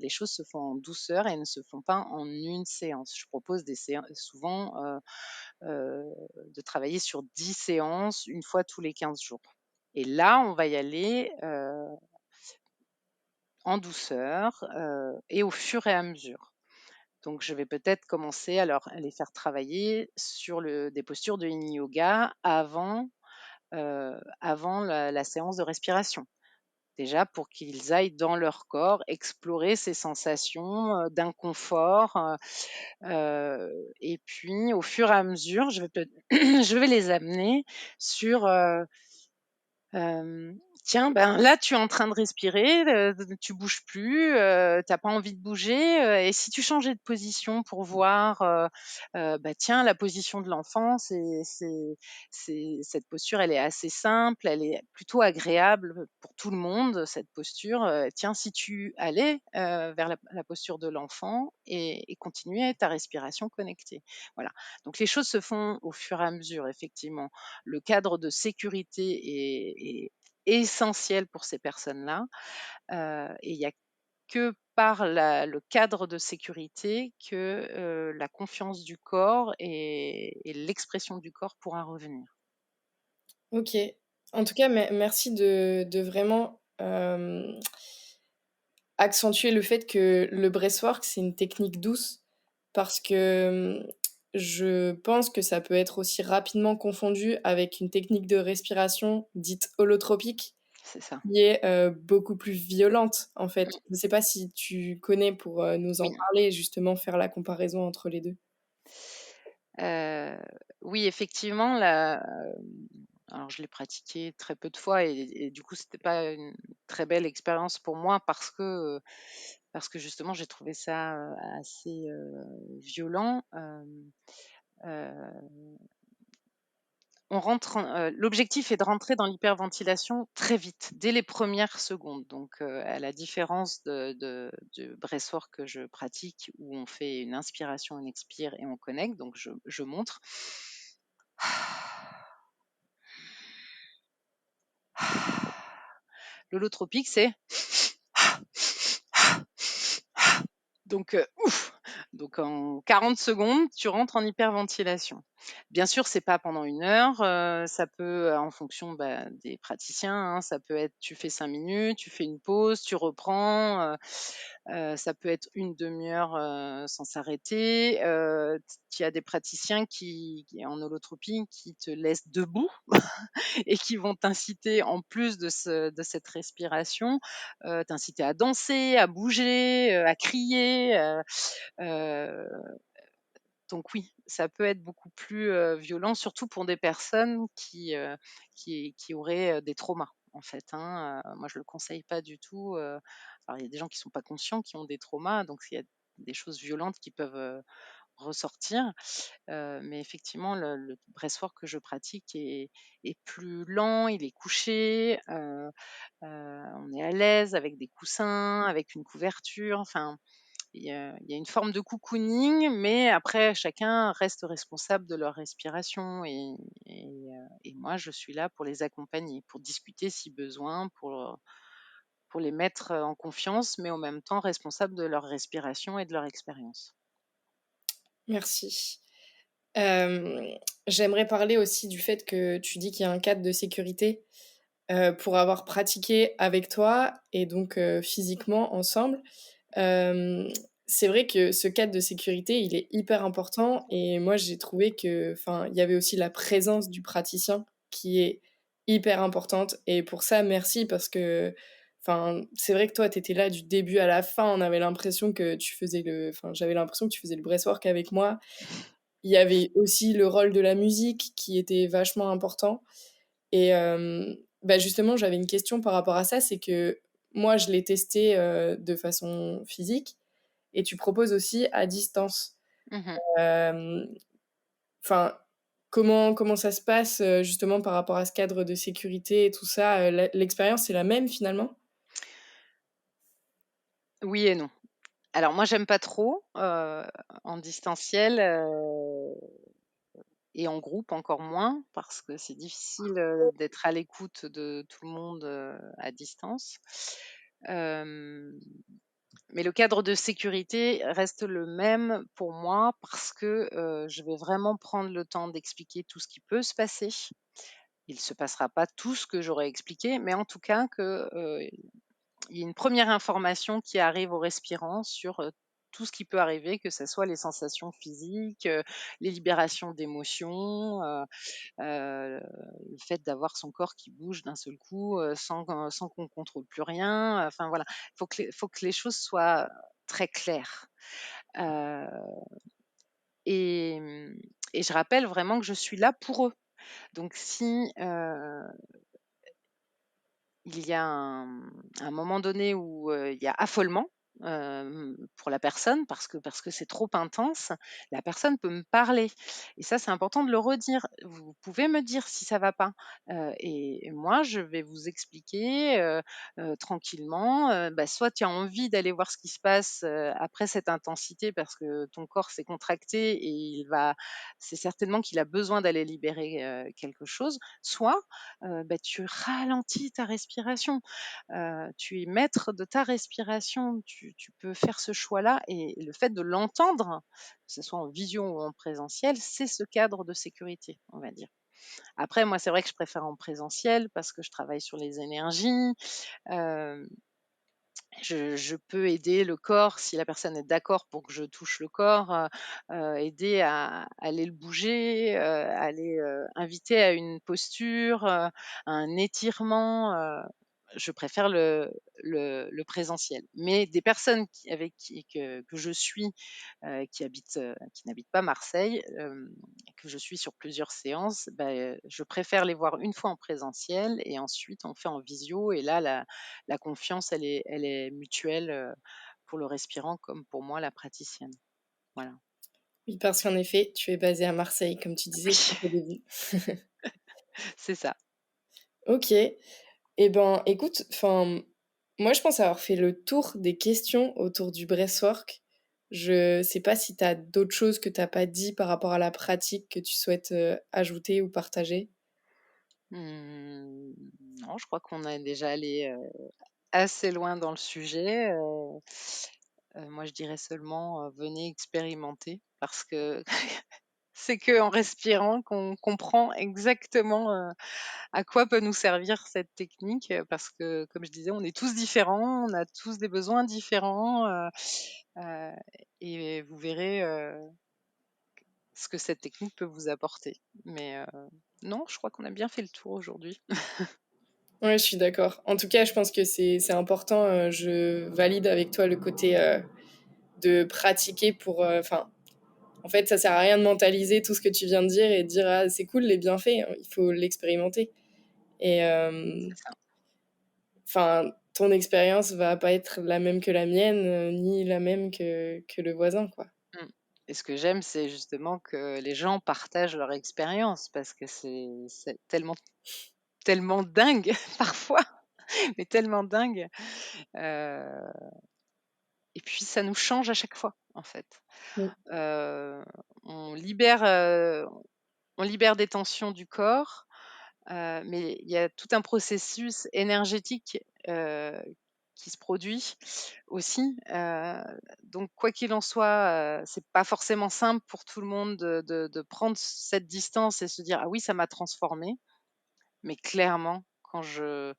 les choses se font en douceur et ne se font pas en une séance. Je propose des séances souvent, de travailler sur 10 séances, une fois tous les 15 jours. Et là, on va y aller, en douceur, et au fur et à mesure. Donc je vais peut-être commencer à les faire travailler sur des postures de yin yoga avant la séance de respiration. Déjà pour qu'ils aillent dans leur corps explorer ces sensations, d'inconfort, et puis au fur et à mesure, je vais peut je vais les amener sur, «Tiens, ben, là, tu es en train de respirer, tu bouges plus, tu pas envie de bouger, et si tu changeais de position pour voir, bah, tiens, la position de l'enfant, c'est cette posture, elle est assez simple, elle est plutôt agréable pour tout le monde, cette posture, tiens, si tu allais, vers la posture de l'enfant et continuais ta respiration connectée». Voilà, donc les choses se font au fur et à mesure, effectivement. Le cadre de sécurité est essentiel pour ces personnes-là, et il y a que par le cadre de sécurité que, la confiance du corps et l'expression du corps pourra revenir. OK. En tout cas, merci de vraiment, accentuer le fait que le breathwork, c'est une technique douce parce que, je pense que ça peut être aussi rapidement confondu avec une technique de respiration dite holotropique C'est ça. qui est, beaucoup plus violente, en fait. Mmh, Je ne sais pas si tu connais pour, nous en oui. parler et justement faire la comparaison entre les 2. Heu, oui, effectivement, alors je l'ai pratiqué très peu de fois et du coup, c'était pas une très belle expérience pour moi parce que justement, j'ai trouvé ça, assez, violent. Heu L'objectif est de rentrer dans l'hyperventilation très vite, dès les premières secondes. Donc, à la différence du breathwork que je pratique où on fait une inspiration, une expire et on connecte, donc je montre. L'holotropique, c'est donc, ouf! Donc en 40 secondes, tu rentres en hyperventilation. Bien sûr, c'est pas pendant 1 heure, ça peut, en fonction, bah, des praticiens, hein, ça peut être tu fais 5 minutes, tu fais une pause, tu reprends, ça peut être une demi heure, sans s'arrêter. Il y a des praticiens qui en holotropie qui te laissent debout et qui vont t'inciter en plus de cette respiration, t'inciter à danser, à bouger, à crier, heu, donc oui, ça peut être beaucoup plus, violent, surtout pour des personnes qui auraient, des traumas, en fait, hein, moi je le conseille pas du tout, alors il y a des gens qui sont pas conscients, qui ont des traumas, donc il y a des choses violentes qui peuvent, ressortir. Mais effectivement, le breathwork que je pratique est plus lent, il est couché, on est à l'aise avec des coussins, avec une couverture, enfin, il y a une forme de cocooning, mais après chacun reste responsable de leur respiration et moi je suis là pour les accompagner, pour discuter si besoin, pour les mettre, en confiance, mais en même temps responsables de leur respiration et de leur expérience. Merci. Hem, J'aimerais parler aussi du fait que tu dis qu'il y a un cadre de sécurité, pour avoir pratiqué avec toi et donc physiquement ensemble. Hem, c'est vrai que ce cadre de sécurité, il est hyper important et moi j'ai trouvé que enfin, il y avait aussi la présence du praticien qui est hyper importante et pour ça merci parce que enfin, c'est vrai que toi tu étais là du début à la fin, on avait l'impression que tu faisais le enfin, j'avais l'impression que tu faisais le breathwork avec moi. Il y avait aussi le rôle de la musique qui était vachement important et bah, justement, j'avais une question par rapport à ça, c'est que moi, je l'ai testé, de façon physique et tu proposes aussi à distance. Mmh. Hem, enfin, comment ça se passe, justement par rapport à ce cadre de sécurité et tout ça? L'expérience est la même finalement? Oui et non. Alors moi j'aime pas trop, en distanciel, et en groupe encore moins parce que c'est difficile, d'être à l'écoute de tout le monde, à distance. Hem, mais le cadre de sécurité reste le même pour moi parce que, je vais vraiment prendre le temps d'expliquer tout ce qui peut se passer. Il se passera pas tout ce que j'aurais expliqué, mais en tout cas que, il y a une première information qui arrive au respirant sur, tout ce qui peut arriver, que ça soit les sensations physiques, les libérations d'émotions, le fait d'avoir son corps qui bouge d'un seul coup, sans qu'on contrôle plus rien, enfin voilà. Faut que les choses soient très claires. Heu et et je rappelle vraiment que je suis là pour eux. Donc si, il y a un moment donné où, il y a affolement, pour la personne parce que c'est trop intense. La personne peut me parler et ça, c'est important de le redire. Vous pouvez me dire si ça va pas, et moi, je vais vous expliquer, tranquillement, bah, soit tu as envie d'aller voir ce qui se passe, après cette intensité parce que ton corps s'est contracté et c'est certainement qu'il a besoin d'aller libérer, quelque chose, soit bah, tu ralentis ta respiration. Tu es maître de ta respiration. Tu peux faire ce choix-là et le fait de l'entendre, que ce soit en visio ou en présentiel, c'est ce cadre de sécurité, on va dire. Après, moi, c'est vrai que je préfère en présentiel parce que je travaille sur les énergies. Hem, je peux aider le corps si la personne est d'accord pour que je touche le corps, aider à aller le bouger, aller, inviter à une posture, à un étirement, je préfère le présentiel. Mais des personnes avec qui que je suis, qui n'habitent pas Marseille, que je suis sur plusieurs séances, bah, je préfère les voir une fois en présentiel et ensuite on fait en visio et là la confiance elle est mutuelle, pour le respirant comme pour moi la praticienne. Voilà. Oui, parce qu'en effet, tu es basée à Marseille, comme tu disais Oui, au début. c'est ça. OK. Et ben, écoute, enfin, moi, je pense avoir fait le tour des questions autour du breathwork. Je sais pas si tu as d'autres choses que tu as pas dit par rapport à la pratique que tu souhaites, ajouter ou partager? Mmh, non, je crois qu'on est déjà allé, assez loin dans le sujet, moi je dirais seulement, venez expérimenter parce que c'est qu'en respirant qu'on comprend exactement, à quoi peut nous servir cette technique, parce que comme je disais, on est tous différents, on a tous des besoins différents, heu et vous verrez, ce que cette technique peut vous apporter. Mais non, je crois qu'on a bien fait le tour aujourd'hui. Ouais, je suis d'accord. En tout cas, je pense que c'est important, je valide avec toi le côté, de pratiquer pour, enfin, en fait, ça sert à rien de mentaliser tout ce que tu viens de dire et de dire: «Ah, c'est cool les bienfaits», il faut l'expérimenter et C'est ça. enfin, ton expérience va pas être la même que la mienne, ni la même que le voisin, quoi. Mmh. Et ce que j'aime, c'est justement que les gens partagent leur expérience parce que c'est tellement dingue parfois, mais tellement dingue, heu et puis ça nous change à chaque fois, en fait. Mmh. Heu, on libère des tensions du corps, mais il y a tout un processus énergétique, qui se produit aussi, donc quoi qu'il en soit, c'est pas forcément simple pour tout le monde de prendre cette distance et se dire: «Ah oui, ça m'a transformé». Mais clairement, quand je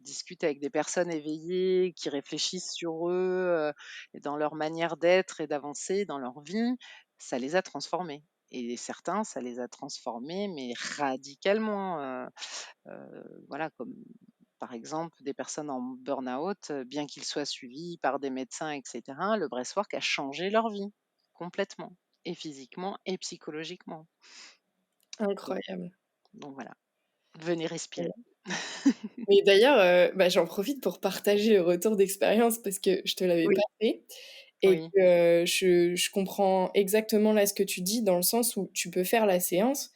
discute avec des personnes éveillées, qui réfléchissent sur eux, et dans leur manière d'être et d'avancer dans leur vie, ça les a transformés et certains, ça les a transformés, mais radicalement, voilà, comme par exemple des personnes en burn-out, bien qu'ils soient suivis par des médecins et cetera, le breathwork a changé leur vie complètement et physiquement et psychologiquement. Donc Incroyable. donc voilà, venez respirer. Mais d'ailleurs, bah, j'en profite pour partager le retour d'expérience parce que je te l'avais Oui, pas fait et oui. que je comprends exactement là ce que tu dis dans le sens où tu peux faire la séance,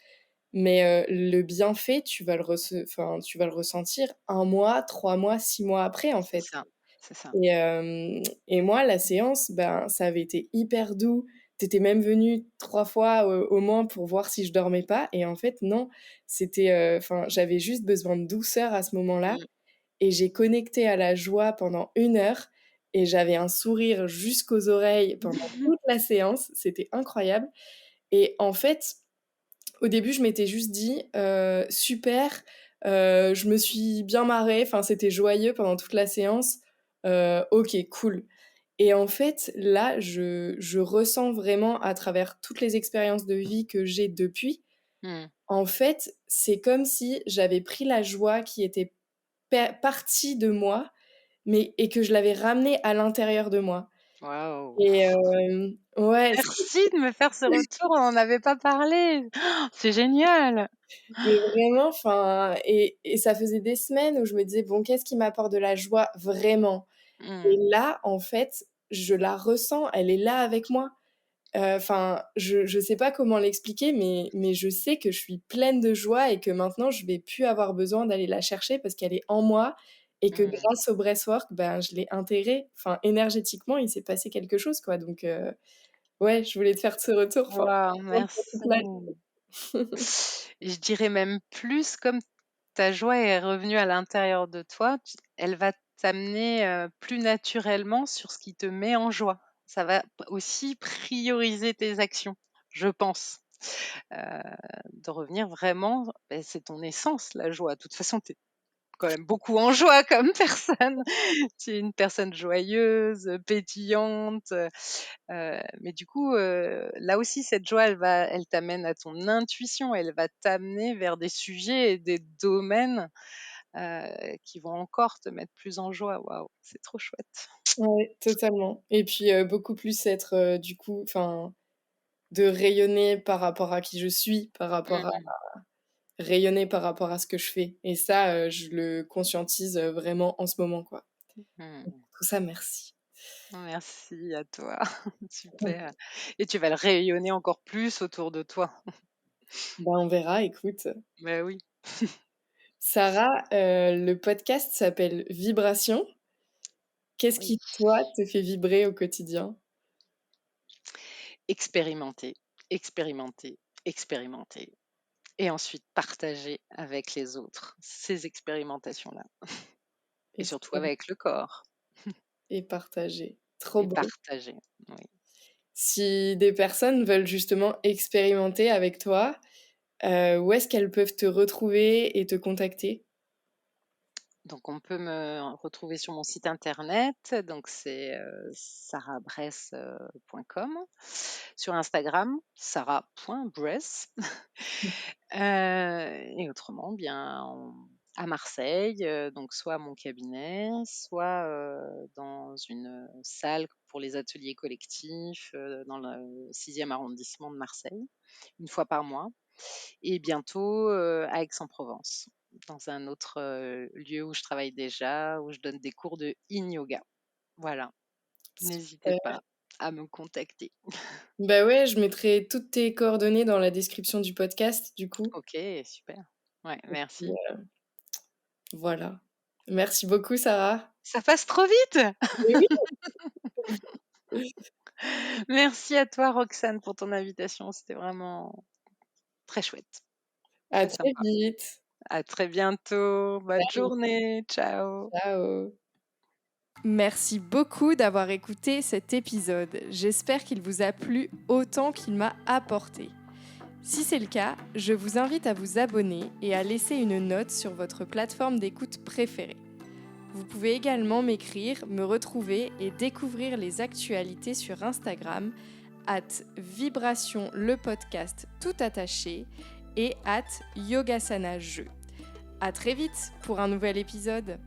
mais le bienfait, tu vas le ressentir 1 mois, 3 mois, 6 mois après, en C'est fait. ça, c'est ça. Et moi, la séance, ben, ça avait été hyper doux. Tu étais même venu 3 fois au moins pour voir si je dormais pas et en fait, non, c'était, j'avais juste besoin de douceur à ce moment-là Mmh. et j'ai connecté à la joie pendant 1 heure et j'avais un sourire jusqu'aux oreilles pendant toute la séance. C'était incroyable et en fait, au début, je m'étais juste dit: «Super, je me suis bien marrée, enfin, c'était joyeux pendant toute la séance, OK, cool». Et en fait, là, je ressens vraiment à travers toutes les expériences de vie que j'ai depuis, Mmh. en fait, c'est comme si j'avais pris la joie qui était partie de moi, mais et que je l'avais ramenée à l'intérieur de moi. Waouh! Et ouais, Merci de me faire ce retour, on n'en avait pas parlé. C'est génial! mais vraiment, et ça faisait des semaines où je me disais: «Bon, qu'est-ce qui m'apporte de la joie vraiment?» Et Mmh. là, en fait, je la ressens, elle est là avec moi. Je sais pas comment l'expliquer, mais je sais que je suis pleine de joie et que maintenant je vais plus avoir besoin d'aller la chercher parce qu'elle est en moi et que Mmh. grâce au breathwork, ben, je l'ai intégrée. Enfin, énergétiquement, il s'est passé quelque chose, quoi, donc ouais, je voulais te faire ce retour, Waouh, pour toute la merci. Et je dirais même plus, comme ta joie est revenue à l'intérieur de toi, elle va t'amener, plus naturellement sur ce qui te met en joie. Ça va aussi prioriser tes actions, je pense. Heu, de revenir vraiment, c'est ton essence, la joie. De toute façon, tu es quand même beaucoup en joie comme personne. Tu es une personne joyeuse, pétillante, mais du coup, là aussi cette joie, elle t'amène à ton intuition, elle va t'amener vers des sujets et des domaines, qui vont encore te mettre plus en joie. Waouh, c'est trop chouette. ouais, totalement et puis, beaucoup plus être, du coup, de rayonner par rapport à qui je suis, par rapport à Mmh. rayonner par rapport à ce que je fais et ça, je le conscientise, vraiment en ce moment, quoi. Mmh. Tout ça, merci. Merci à toi. Super, et tu vas le rayonner encore plus autour de toi. Bah, on verra, écoute. Mais oui. Sarah, le podcast s'appelle Vibration. Qu'est-ce Oui. qui, toi, te fait vibrer au quotidien? Expérimenter, expérimenter, expérimenter et ensuite partager avec les autres ces expérimentations-là et surtout Expéri avec le corps et partager. Trop et bon. partager. Oui. Si des personnes veulent justement expérimenter avec toi, où est-ce qu'elles peuvent te retrouver et te contacter? Donc on peut me retrouver sur mon site internet, donc c'est, sarahbresse.com. Sur Instagram, sarah.bresse. Et autrement, bien, à Marseille, donc soit à mon cabinet, soit, dans une, salle pour les ateliers collectifs, dans le 6e arrondissement de Marseille, une fois par mois et bientôt, à Aix-en-Provence, dans un autre, lieu où je travaille déjà, où je donne des cours de Yin yoga. Voilà, n'hésitez Super. pas. à me contacter. Bah ouais, je mettrai toutes tes coordonnées dans la description du podcast, du coup. OK, super. Ouais, Et puis, merci. voilà. Merci beaucoup, Sarah. Ça passe trop vite! Mais oui. Merci à toi, Roxane, pour ton invitation. C'était vraiment très chouette, À très très sympa. vite. À très bientôt. Bonne Salut. journée. Ciao. Ciao. Merci beaucoup d'avoir écouté cet épisode. J'espère qu'il vous a plu autant qu'il m'a apporté. Si c'est le cas, je vous invite à vous abonner et à laisser une note sur votre plateforme d'écoute préférée. Vous pouvez également m'écrire, me retrouver et découvrir les actualités sur Instagram @vibration le podcast tout attaché et @yogasanajeu. À très vite pour un nouvel épisode.